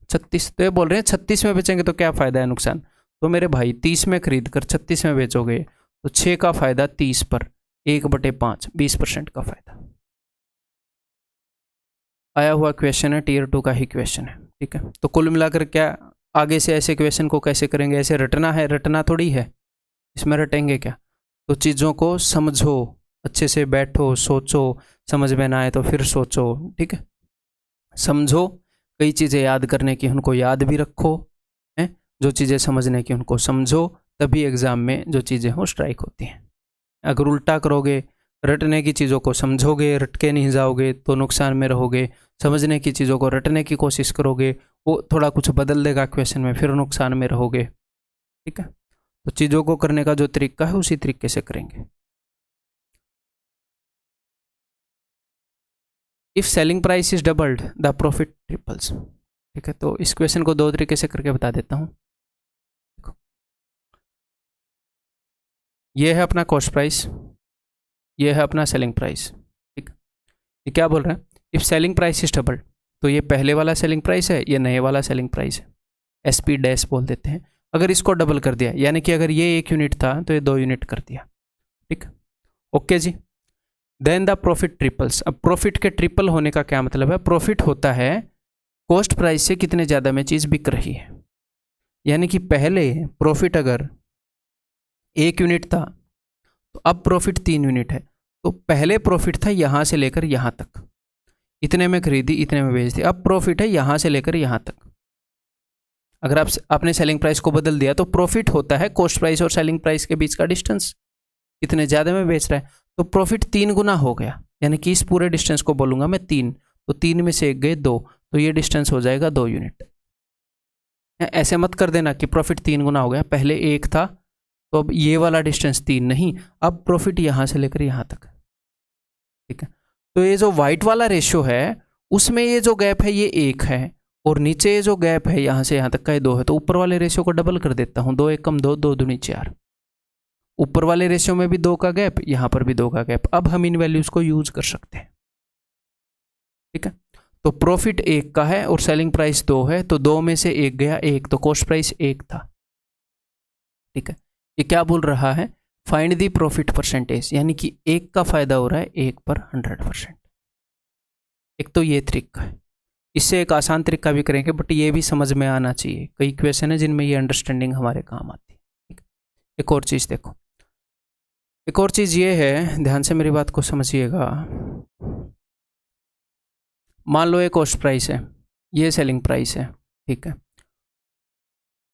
36। तो ये बोल रहे हैं 36 में बेचेंगे तो क्या फ़ायदा है, नुकसान? तो मेरे भाई 30 में खरीद कर 36 में बेचोगे तो 6 का फ़ायदा 30 पर 1/5, 20% का फ़ायदा। आया हुआ क्वेश्चन है, Tier 2 का ही क्वेश्चन है। ठीक है, तो कुल मिलाकर क्या आगे से ऐसे क्वेश्चन को कैसे करेंगे? ऐसे रटना है? रटना थोड़ी है, इसमें रटेंगे क्या? तो चीज़ों को समझो, अच्छे से बैठो, सोचो, समझ में ना आए तो फिर सोचो। ठीक है, समझो, कई चीज़ें याद करने की उनको याद भी रखो, हैं, जो चीज़ें समझने की उनको समझो, तभी एग्ज़ाम में जो चीज़ें हो स्ट्राइक होती हैं। अगर उल्टा करोगे, रटने की चीज़ों को समझोगे, रट के नहीं जाओगे तो नुकसान में रहोगे। समझने की चीज़ों को रटने की कोशिश करोगे, वो थोड़ा कुछ बदल देगा क्वेश्चन में, फिर नुकसान में रहोगे। ठीक है, तो चीज़ों को करने का जो तरीका है उसी तरीके से करेंगे। If selling price is doubled the profit triples. ठीक है, तो इस क्वेश्चन को 2 तरीके से करके बता देता हूँ। ये है अपना कॉस्ट प्राइस, ये है अपना सेलिंग प्राइस। ठीक, ये क्या बोल रहे हैं? If selling price is double, तो ये पहले वाला सेलिंग प्राइस है, ये नए वाला सेलिंग प्राइस है, SP डैश बोल देते हैं। अगर इसको डबल कर दिया, यानी कि अगर ये 1 यूनिट था तो ये 2 यूनिट कर दिया। ठीक, ओके जी। Then the profit triples. अब प्रॉफिट के ट्रिपल होने का क्या मतलब है? प्रॉफिट होता है कॉस्ट प्राइस से कितने ज़्यादा में चीज़ बिक रही है। यानी कि पहले प्रॉफिट अगर 1 यूनिट था तो अब प्रॉफिट 3 यूनिट है। तो पहले प्रॉफिट था यहाँ से लेकर यहाँ तक, इतने में खरीदी, इतने में बेच दी। अब प्रॉफिट है यहाँ से लेकर यहाँ तक। अगर आपने सेलिंग प्राइस को बदल दिया तो प्रॉफिट होता है कॉस्ट प्राइस और सेलिंग प्राइस के बीच का डिस्टेंस, कितने ज़्यादा में बेच रहा है। तो प्रॉफिट 3 गुना हो गया, यानी कि इस पूरे डिस्टेंस को बोलूंगा मैं 3, तो 3 में से 1 गए 2, तो ये डिस्टेंस हो जाएगा 2 यूनिट। ऐसे मत कर देना कि प्रॉफिट 3 गुना हो गया, पहले 1 था तो अब ये वाला डिस्टेंस 3 नहीं, अब प्रॉफिट यहां से लेकर यहां तक, ठीक है। तो ये जो व्हाइट वाला रेशियो है उसमें ये जो गैप है ये 1 है, और नीचे ये जो गैप है यहां से यहां तक का ये 2 है, तो ऊपर वाले रेशियो को डबल कर देता हूं, 2 1 कम 2, 2 दूनी 4। ऊपर वाले रेशियो में भी 2 का गैप, यहां पर भी 2 का गैप। अब हम इन वैल्यूज को यूज कर सकते हैं, ठीक है। तो प्रॉफिट 1 का है और सेलिंग प्राइस 2 है, तो 2 में से 1 गया 1, तो कॉस्ट प्राइस 1 था, ठीक है। ये क्या बोल रहा है, फाइंड दी प्रॉफिट परसेंटेज, यानी कि 1 का फायदा हो रहा है 1 पर 100%। एक तो ये तरीका है, इससे एक आसान तरीका भी करेंगे, बट ये भी समझ में आना चाहिए। कई क्वेश्चन है जिनमें ये अंडरस्टैंडिंग हमारे काम आती है, ठीक है। एक और चीज देखो, एक और चीज ये है, ध्यान से मेरी बात को समझिएगा। मान लो ये कॉस्ट प्राइस है, ये सेलिंग प्राइस है, ठीक है।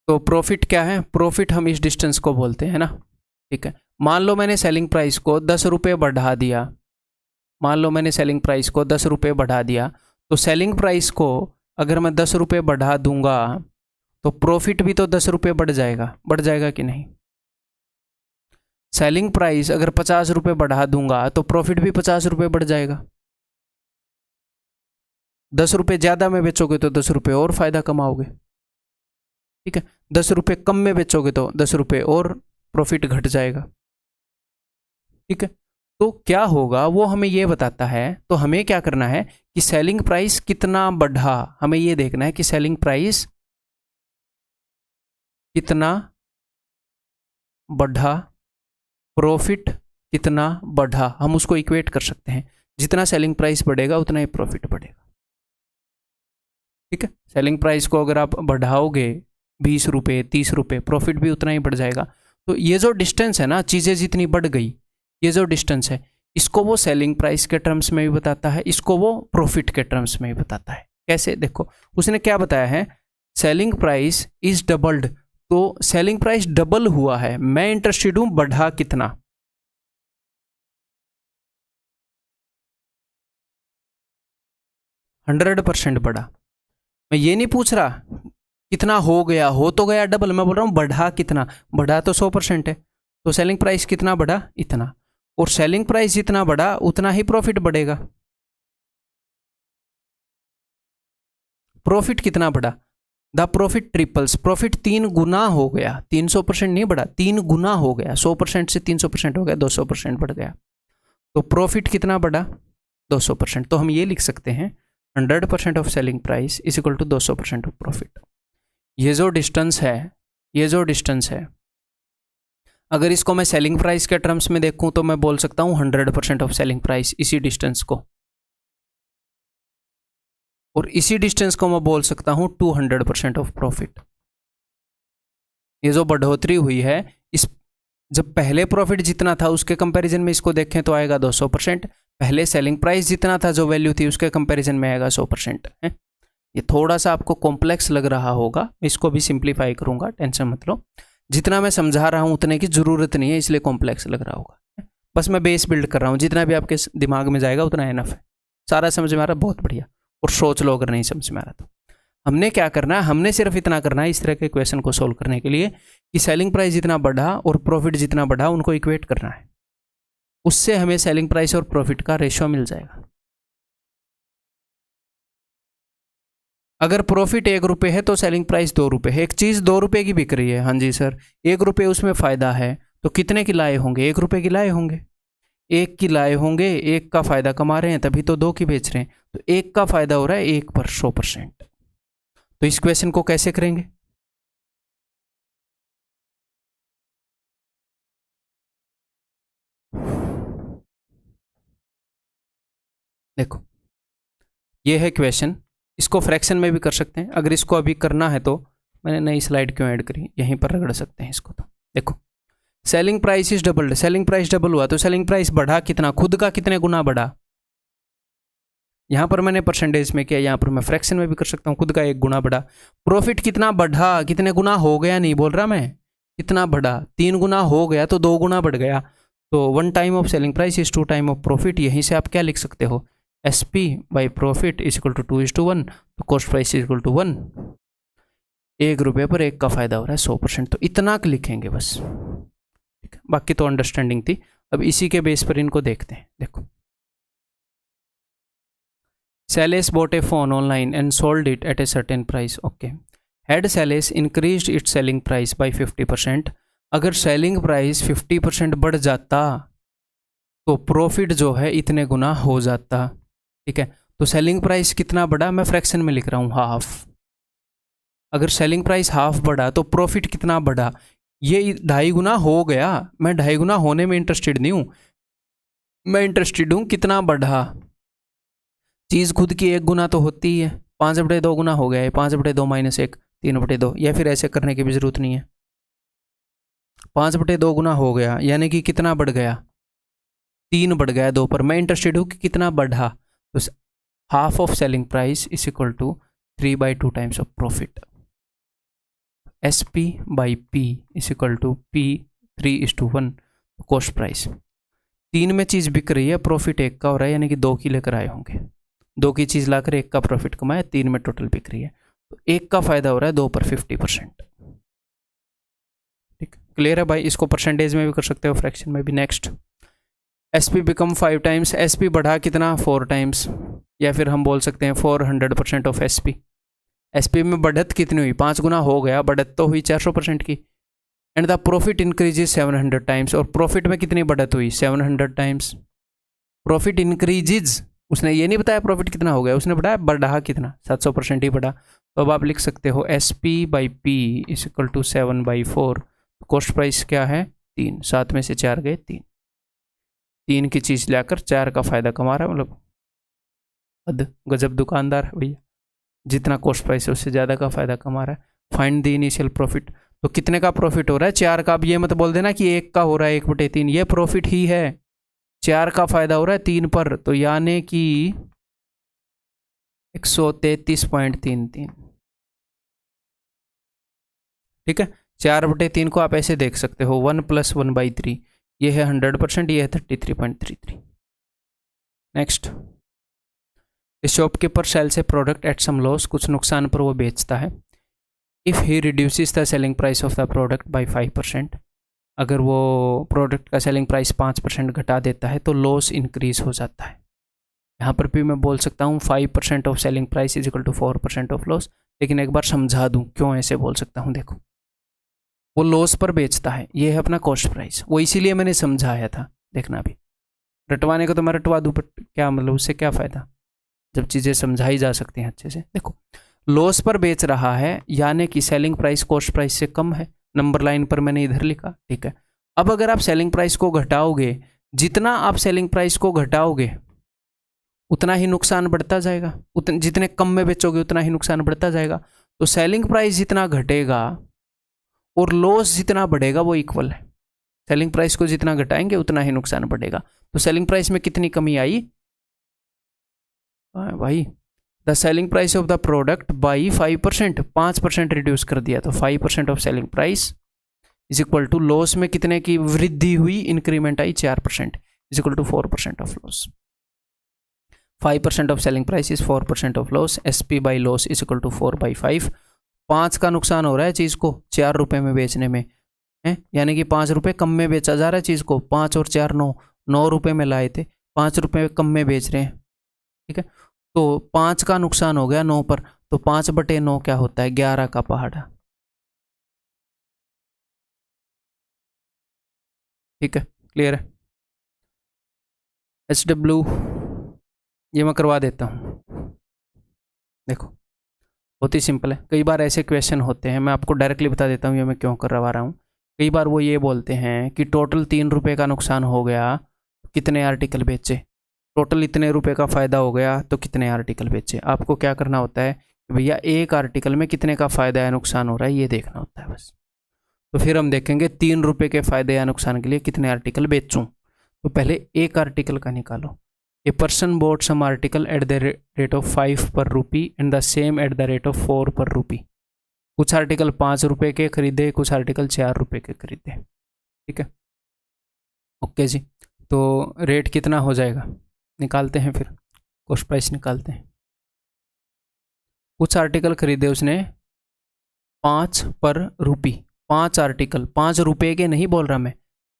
तो प्रॉफिट क्या है, प्रॉफिट हम इस डिस्टेंस को बोलते हैं ना, ठीक है। मान लो मैंने सेलिंग प्राइस को 10 रुपये बढ़ा दिया, मान लो मैंने सेलिंग प्राइस को 10 रुपये बढ़ा दिया, तो सेलिंग प्राइस को अगर मैं 10 रुपये बढ़ा दूंगा तो प्रॉफिट भी तो 10 रुपये बढ़ जाएगा कि नहीं। सेलिंग प्राइस अगर 50 रुपये बढ़ा दूंगा तो प्रॉफिट भी 50 रुपये बढ़ जाएगा। 10 रुपये ज़्यादा में बेचोगे तो 10 रुपये और फायदा कमाओगे, ठीक है। 10 रुपये कम में बेचोगे तो 10 रुपये और प्रॉफिट घट जाएगा, ठीक है। तो क्या होगा वो हमें ये बताता है। तो हमें क्या करना है कि सेलिंग प्राइस कितना बढ़ा, हमें ये देखना है कि सेलिंग प्राइस कितना बढ़ा, प्रॉफिट कितना बढ़ा, हम उसको इक्वेट कर सकते हैं। जितना सेलिंग प्राइस बढ़ेगा उतना ही प्रॉफिट बढ़ेगा, ठीक है। सेलिंग प्राइस को अगर आप बढ़ाओगे 20 रुपये 30 रुपये, प्रॉफिट भी उतना ही बढ़ जाएगा। तो ये जो डिस्टेंस है ना, चीज़ें जितनी बढ़ गई, ये जो डिस्टेंस है, इसको वो सेलिंग प्राइस के टर्म्स में भी बताता है, इसको वो प्रॉफिट के टर्म्स में भी बताता है। कैसे, देखो उसने क्या बताया है, सेलिंग प्राइस इज डबल्ड, तो सेलिंग प्राइस डबल हुआ है, मैं इंटरेस्टेड हूं बढ़ा कितना। %100 बढ़ा। मैं ये नहीं पूछ रहा कितना हो गया, हो तो गया डबल, मैं बोल रहा हूं बढ़ा कितना, बढ़ा तो 100% है, तो सेलिंग प्राइस कितना बढ़ा, इतना, और सेलिंग प्राइस जितना बढ़ा उतना ही प्रॉफिट बढ़ेगा। प्रॉफिट कितना बढ़ा, द प्रॉफिट ट्रिपल्स, प्रॉफिट 3 गुना हो गया, 300% नहीं बढ़ा, 3 गुना हो गया, 100% से 300% हो गया, 200% बढ़ गया। तो प्रॉफिट कितना बढ़ा, 200%। तो हम ये लिख सकते हैं 100% of selling price is equal to 200% of profit. ये जो डिस्टेंस है, ये जो डिस्टेंस है, अगर इसको मैं सेलिंग प्राइस के टर्म्स में देखूं तो मैं बोल सकता हूं 100% ऑफ सेलिंग प्राइस, इसी डिस्टेंस को, और इसी डिस्टेंस को मैं बोल सकता हूं 200% ऑफ प्रॉफिट। ये जो बढ़ोतरी हुई है, इस जब पहले प्रॉफिट जितना था उसके कंपैरिजन में इसको देखें तो आएगा 200%, पहले सेलिंग प्राइस जितना था जो वैल्यू थी उसके कंपैरिजन में आएगा 100% है। ये थोड़ा सा आपको कॉम्प्लेक्स लग रहा होगा, इसको भी सिंप्लीफाई करूंगा, टेंशन मत लो। जितना मैं समझा रहा हूं उतने की जरूरत नहीं है, इसलिए कॉम्प्लेक्स लग रहा होगा, बस मैं बेस बिल्ड कर रहा हूं, जितना भी आपके दिमाग में जाएगा उतना एनफ है। सारा समझ में आ रहा, बहुत बढ़िया, और सोच लो अगर नहीं समझ में आ रहा तो। हमने क्या करना है, हमने सिर्फ इतना करना है इस तरह के क्वेश्चन को सोल्व करने के लिए कि सेलिंग प्राइस जितना बढ़ा और प्रॉफिट जितना बढ़ा उनको इक्वेट करना है, उससे हमें सेलिंग प्राइस और प्रॉफिट का रेशियो मिल जाएगा। अगर प्रॉफिट 1 रुपये है तो सेलिंग प्राइस 2 रुपये है। एक चीज़ 2 रुपये की बिक रही है, हाँ जी सर, 1 रुपये उसमें फ़ायदा है, तो कितने की लाए होंगे, 1 रुपये की लाए होंगे, 1 की लाए होंगे, 1 का फ़ायदा कमा रहे हैं तभी तो 2 की बेच रहे हैं, तो 1 का फ़ायदा हो रहा है 1 पर 100%। तो इस क्वेश्चन को कैसे करेंगे, देखो ये है क्वेश्चन, इसको फ्रैक्शन में भी कर सकते हैं। अगर इसको अभी करना है तो मैंने नई स्लाइड क्यों ऐड करी, यहीं पर रगड़ सकते हैं इसको। तो देखो selling price is doubled, selling price double हुआ तो सेलिंग प्राइस बढ़ा कितना, खुद का कितने गुना बढ़ा। यहां पर मैंने परसेंटेज में किया, यहां पर मैं फ्रैक्शन में भी कर सकता हूं, खुद का 1 गुना बढ़ा। प्रॉफिट कितना बढ़ा, कितने गुना हो गया नहीं बोल रहा मैं, कितना बढ़ा, 3 गुना हो गया तो 2 गुना बढ़ गया, तो 1 time of selling price is 2 time of profit. यहीं से आप क्या लिख सकते हो, SP by profit is equal to 2:1, तो cost price is equal to 1। 1 रुपये पर 1 का फायदा हो रहा है 100%, तो इतना लिखेंगे बस, ठीक है। बाकी तो अंडरस्टैंडिंग थी। अब इसी के बेस पर इनको देखते हैं। देखो, Sales bought a phone online and sold it at a certain price. Okay. Had Sales increased its selling price by 50%, अगर सेलिंग प्राइस 50% बढ़ जाता तो प्रॉफिट जो है इतने गुना हो जाता, ठीक है। तो सेलिंग प्राइस कितना बढ़ा, मैं फ्रैक्शन में लिख रहा हूँ, हाफ। अगर सेलिंग प्राइस हाफ बढ़ा तो प्रॉफिट कितना बढ़ा, ये 2.5 गुना हो गया। मैं 2.5 गुना होने में इंटरेस्टेड नहीं हूँ, मैं इंटरेस्टेड हूँ कितना बढ़ा। चीज़ खुद की 1 गुना तो होती ही है, 5/2 गुना हो गया है, 5/2 माइनस 1 3/2, या फिर ऐसे करने की भी जरूरत नहीं है। 5/2 गुना हो गया, यानी कि कितना बढ़ गया, 3 बढ़ गया 2 पर। मैं इंटरेस्टेड हूँ कि कितना बढ़ा, तो half of selling price is equal to 3/2 times of profit. SP by P is equal to P 3:1 cost price. 3 में चीज़ बिक रही है, प्रॉफिट 1 का हो रहा है, यानी कि 2 की लेकर आए होंगे। 2 की चीज़ लाकर 1 का प्रॉफिट कमाया, 3 में टोटल बिक रही है, तो 1 का फायदा हो रहा है 2 पर 50%। ठीक, क्लियर है भाई। इसको परसेंटेज में भी कर सकते हो, फ्रैक्शन में भी। Next, SP become 5 times. SP बढ़ा कितना, 4 टाइम्स, या फिर हम बोल सकते हैं 400% ऑफ SP। SP में बढ़त कितनी हुई, 5 गुना हो गया, बढ़त तो हुई 400% की। And the profit increases 700 times, और प्रॉफिट में कितनी बढ़त हुई, 700 टाइम्स। प्रॉफिट इंक्रीजेज, उसने ये नहीं बताया प्रॉफिट कितना हो गया, उसने बताया बढ़ा कितना, 700% ही बढ़ा। तो अब आप लिख सकते हो SP by P is equal to 7/4। Cost price क्या है, 3, 7 में से 4 गए 3। 3 की चीज़ लाकर 4 का फायदा कमा रहा है, मतलब हद गजब दुकानदार है भैया, जितना कॉस्ट प्राइस है उससे ज़्यादा का फायदा कमा रहा है। फाइंड द इनिशियल प्रॉफिट, तो कितने का प्रॉफिट हो रहा है, 4 का। अब ये मत बोल देना कि 1 का हो रहा है 1/3, ये प्रॉफिट ही है, 4 का फायदा हो रहा है 3 पर, तो यानी कि 133.33। ठीक है, 4/3 को आप ऐसे देख सकते हो, 1 + 1/3, ये है 100%, ये है 33.33। Next, shopkeeper sells a product at some loss, कुछ नुकसान पर वो बेचता है। If he reduces the selling price of the product by 5%, अगर वो प्रोडक्ट का सेलिंग प्राइस 5% घटा देता है तो लॉस इंक्रीज हो जाता है। यहाँ पर भी मैं बोल सकता हूँ 5% of selling price is equal to 4% of loss, लेकिन एक बार समझा दूँ क्यों ऐसे बोल सकता हूँ। देखो, वो लॉस पर बेचता है, ये है अपना कॉस्ट प्राइस, वो इसीलिए मैंने समझाया था। देखना भी, रटवाने को तो मैं रटवा दूँ, बट क्या मतलब, उससे क्या फ़ायदा जब चीज़ें समझाई जा सकती हैं अच्छे से। देखो, लॉस पर बेच रहा है, यानी कि सेलिंग प्राइस कॉस्ट प्राइस से कम है, नंबर लाइन पर मैंने इधर लिखा, ठीक है। अब अगर आप सेलिंग प्राइस को घटाओगे, जितना आप सेलिंग प्राइस को घटाओगे उतना ही नुकसान बढ़ता जाएगा, जितने कम में बेचोगे उतना ही नुकसान बढ़ता जाएगा। तो सेलिंग प्राइस जितना घटेगा और लॉस जितना बढ़ेगा वो इक्वल है। सेलिंग प्राइस को जितना घटाएंगे उतना ही नुकसान बढ़ेगा। तो सेलिंग प्राइस में कितनी कमी आई भाई, the selling price of the product by 5%, 5% reduce कर दिया, तो 5% of selling price is equal to loss में कितने की वृद्धि हुई, इंक्रीमेंट आई 4%, is equal to 4% of loss. 5% of selling price is 4% of loss, SP by loss is equal to 4/5। 5 का नुकसान हो रहा है चीज़ को 4 रुपये में बेचने में, है, यानी कि 5 रुपये कम में बेचा जा रहा है चीज़ को। 5 और 4 9 रुपये में लाए थे, 5 रुपये कम में बेच रहे हैं, ठीक है। तो 5 का नुकसान हो गया 9 पर, तो 5/9 क्या होता है, 11 का पहाड़ा। ठीक है, क्लियर है। SW ये मैं करवा देता हूँ। देखो, बहुत ही सिंपल है। कई बार ऐसे क्वेश्चन होते हैं, मैं आपको डायरेक्टली बता देता हूँ ये मैं क्यों करवा रहा हूँ। कई बार वो ये बोलते हैं कि टोटल 3 रुपये का नुकसान हो गया, कितने आर्टिकल बेचे, टोटल इतने रुपए का फ़ायदा हो गया तो कितने आर्टिकल बेचे। आपको क्या करना होता है कि भैया एक आर्टिकल में कितने का फ़ायदा या नुकसान हो रहा है ये देखना होता है बस। तो फिर हम देखेंगे 3 रुपये के फ़ायदे या नुकसान के लिए कितने आर्टिकल बेचूं। तो पहले एक आर्टिकल का निकालो। A person bought some article at the rate of 5 per rupee and the same at the rate of 4 per रुपी। कुछ आर्टिकल 5 रुपये के खरीदे, कुछ आर्टिकल 4 रुपये के खरीदे, ठीक है, ओके। ओके जी, तो रेट कितना हो जाएगा निकालते हैं, फिर कॉस्ट प्राइस निकालते हैं। कुछ आर्टिकल खरीदे उसने 5 पर रुपी, 5 आर्टिकल, 5 रुपये के नहीं बोल रहा मैं,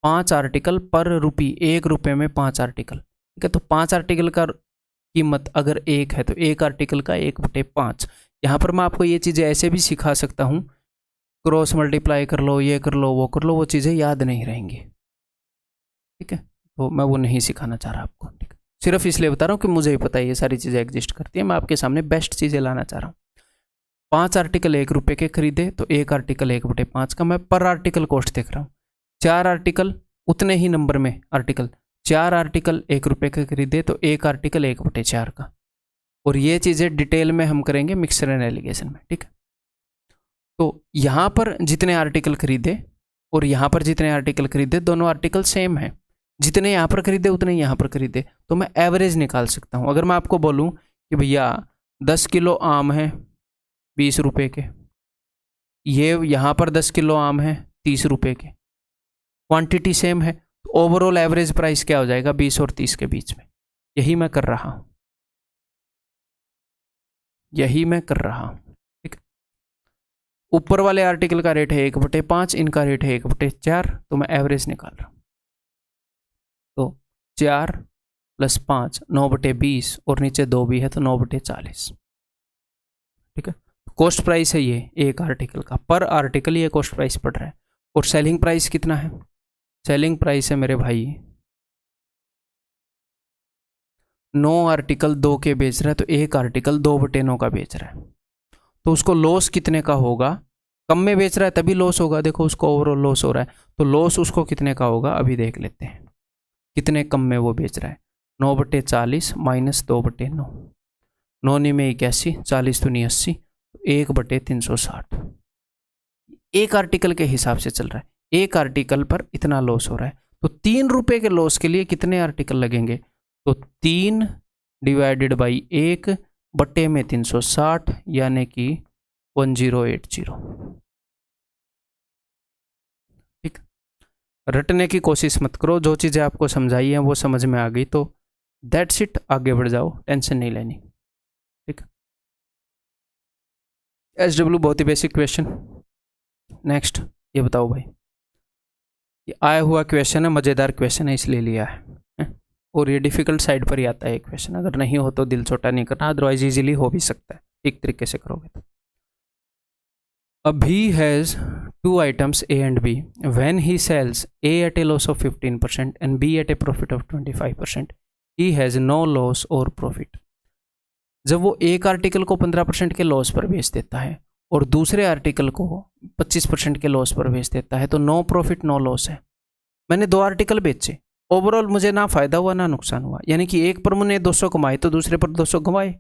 5 आर्टिकल पर रुपी, 1 रुपये में 5 आर्टिकल, ठीक है। तो 5 आर्टिकल का कीमत अगर 1 है तो 1 आर्टिकल का 1/5। यहाँ पर मैं आपको ये चीज़ें ऐसे भी सिखा सकता हूँ, क्रॉस मल्टीप्लाई कर लो, ये कर लो, वो कर लो, वो चीज़ें याद नहीं रहेंगी, ठीक है। तो मैं वो नहीं सिखाना चाह रहा आपको, ठीक है। सिर्फ इसलिए बता रहा हूँ कि मुझे ही पता है ये सारी चीज़ें एग्जिस्ट करती हैं, मैं आपके सामने बेस्ट चीज़ें लाना चाह रहा हूँ। 5 आर्टिकल 1 रुपये के खरीदे तो 1 आर्टिकल 1/5 का, मैं पर आर्टिकल कॉस्ट देख रहा हूँ। 4 आर्टिकल, उतने ही नंबर में आर्टिकल, 4 आर्टिकल 1 रुपये के खरीदे तो 1 आर्टिकल 1/4 का। और ये चीज़ें डिटेल में हम करेंगे मिक्सर एंड एलिगेशन में, ठीक है। तो यहाँ पर जितने आर्टिकल खरीदे और यहाँ पर जितने आर्टिकल खरीदे, दोनों आर्टिकल सेम है, जितने यहाँ पर खरीदे उतने यहाँ पर खरीदे, तो मैं एवरेज निकाल सकता हूँ। अगर मैं आपको बोलूँ कि भैया 10 किलो आम है 20 रुपये के, ये यहाँ पर 10 किलो आम है 30 रुपये के, क्वांटिटी सेम है, तो ओवरऑल एवरेज प्राइस क्या हो जाएगा 20 और 30 के बीच में। यही मैं कर रहा हूँ, यही मैं कर रहा हूँ, ठीक। ऊपर वाले आर्टिकल का रेट है 1/5, इनका रेट है 1/4, तो मैं एवरेज निकाल रहा हूँ। तो 4 + 5 9/20 और नीचे 2 भी है तो 9/40, ठीक है। कॉस्ट प्राइस है ये एक आर्टिकल का, पर आर्टिकल ये कॉस्ट प्राइस पड़ रहा है। और सेलिंग प्राइस कितना है? सेलिंग प्राइस है मेरे भाई 9 आर्टिकल 2 के बेच रहा है तो एक आर्टिकल 2/9 का बेच रहा है, तो उसको लॉस कितने का होगा? कम में बेच रहा है तभी लॉस होगा, देखो उसको ओवरऑल लॉस हो रहा है, तो लॉस उसको कितने का होगा अभी देख लेते हैं, कितने कम में वो बेच रहा है। 9/40 - 2/9, 9 में 81, 40 दूनी 80, 1/360। एक आर्टिकल के हिसाब से चल रहा है, एक आर्टिकल पर इतना लॉस हो रहा है, तो 3 रुपये के लॉस के लिए कितने आर्टिकल लगेंगे? तो 3 / 1/360 यानी कि 1080, ठीक। रटने की कोशिश मत करो, जो चीज़ें आपको समझाई हैं वो समझ में आ गई तो दैट्स इट, आगे बढ़ जाओ, टेंशन नहीं लेनी, ठीक। SW बहुत ही बेसिक क्वेश्चन। नेक्स्ट ये बताओ भाई, ये आया हुआ क्वेश्चन है, मज़ेदार क्वेश्चन है इसलिए लिया है, और ये डिफ़िकल्ट साइड पर ही आता है ये क्वेश्चन, अगर नहीं हो तो दिल छोटा नहीं करना, अदरवाइज इजीली हो भी सकता है ठीक तरीके से करोगे तो। A B has 2 items A and B. When he sells A at a loss of 15% and B at a profit of 25%, he has no loss or profit. जब वो एक आर्टिकल को 15% के लॉस पर बेच देता है और दूसरे आर्टिकल को 25% के लॉस पर बेच देता है, तो नो प्रॉफिट नो लॉस है। मैंने 2 आर्टिकल बेचे, ओवरऑल मुझे ना फायदा हुआ ना नुकसान हुआ, यानी कि एक पर मैंने 200 कमाए तो दूसरे पर 200 कमाए,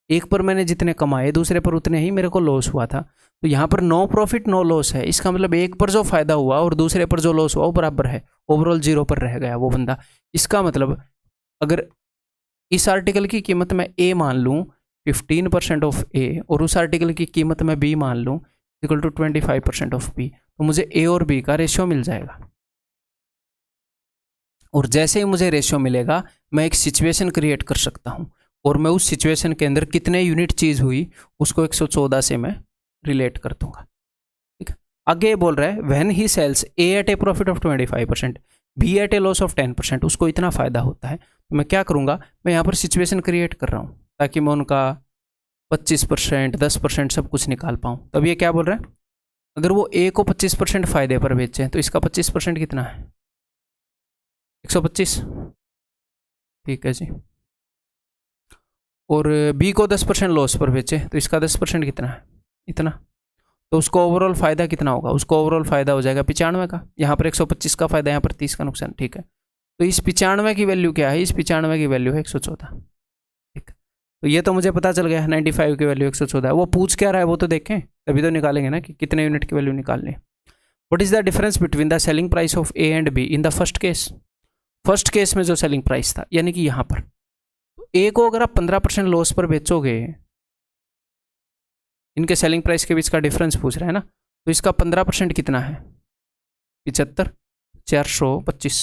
एक पर मैंने जितने कमाए दूसरे पर उतने ही मेरे को लॉस हुआ था। तो यहाँ पर नो प्रॉफिट नो लॉस है, इसका मतलब एक पर जो फायदा हुआ और दूसरे पर जो लॉस हुआ वो बराबर है, ओवरऑल 0 पर रह गया वो बंदा। इसका मतलब अगर इस आर्टिकल की कीमत मैं A मान लूँ 15% ऑफ A और उस आर्टिकल की कीमत मैं B मान लूँ इक्वल टू 25% ऑफ B, तो मुझे A और B का रेशियो मिल जाएगा। और जैसे ही मुझे रेशियो मिलेगा मैं एक सिचुएशन क्रिएट कर सकता हूँ, और मैं उस सिचुएशन के अंदर कितने यूनिट चीज़ हुई उसको 114 से मैं रिलेट कर दूंगा, ठीक है। आगे बोल रहा है when he sells A at a profit of 25%, B at a loss of 10%, उसको इतना फ़ायदा होता है। तो मैं क्या करूँगा, मैं यहाँ पर सिचुएशन क्रिएट कर रहा हूँ ताकि मैं उनका 25%, 10% सब कुछ निकाल पाऊँ। तब ये क्या बोल रहा है, अगर वो A को 25% फ़ायदे पर बेचें तो इसका 25% कितना है 125, ठीक है जी। और B को 10% लॉस पर बेचे तो इसका 10% कितना है इतना, तो उसको ओवरऑल फ़ायदा कितना होगा, उसको ओवरऑल फ़ायदा हो जाएगा 95 का, यहाँ पर 125 का फ़ायदा, यहाँ पर 30 का नुकसान, ठीक है। तो इस 95 की वैल्यू क्या है, इस 95 की वैल्यू है 114, ठीक। तो ये तो मुझे पता चल गया 95 की वैल्यू 114 है। वो पूछ क्या रहा है वो तो देखें, तभी तो निकालेंगे ना कि कितने यूनिट की वैल्यू निकालनी है। What is the difference between the selling price of A and B in the first case? First case में जो सेलिंग प्राइस था, यानी कि यहाँ पर A को अगर आप 15% लॉस पर बेचोगे, इनके सेलिंग प्राइस के बीच का डिफरेंस पूछ रहा है ना, तो इसका 15% कितना है 75, 425,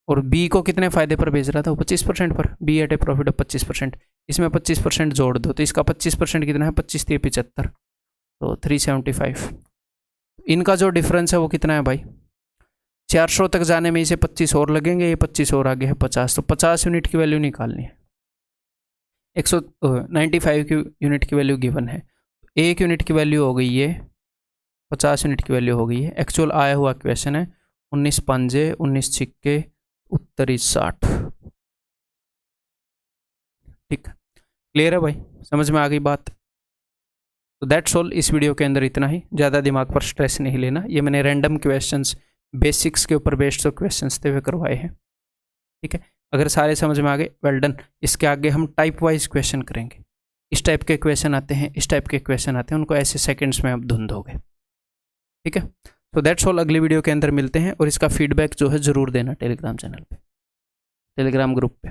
और बी को कितने फ़ायदे पर भेज रहा था वो 25% पर, B at a profit of 25%। इसमें 25% जोड़ दो तो इसका 25% कितना है, 25 3 75, तो 375। इनका जो डिफरेंस है वो कितना है भाई, 400 तक जाने में इसे 25 और लगेंगे, ये 25 और आगे है 50, तो 50 यूनिट की वैल्यू निकालनी है। 195 की यूनिट की वैल्यू गिवन है, 1 यूनिट की वैल्यू हो गई ये, 50 यूनिट की वैल्यू हो गई है। एक्चुअल आया हुआ क्वेश्चन है 19 पंजे 19 छिक्के उत्तरी 60। ठीक, क्लियर है भाई, समझ में आ गई बात। तो दैट्स ऑल, इस वीडियो के अंदर इतना ही, ज़्यादा दिमाग पर स्ट्रेस नहीं लेना। ये मैंने रैंडम क्वेश्चंस बेसिक्स के ऊपर बेस्ड जो क्वेश्चंस थे वे करवाए हैं। ठीक है, अगर सारे समझ में आ गए वेल डन। इसके आगे हम टाइप वाइज क्वेश्चन करेंगे, इस टाइप के क्वेश्चन आते हैं, इस टाइप के क्वेश्चन आते हैं, उनको ऐसे सेकंड्स में आप ढूंढोगे। ठीक है, तो दैट्स ऑल, अगली वीडियो के अंदर मिलते हैं। और इसका फीडबैक जो है ज़रूर देना टेलीग्राम चैनल पे, टेलीग्राम ग्रुप पे।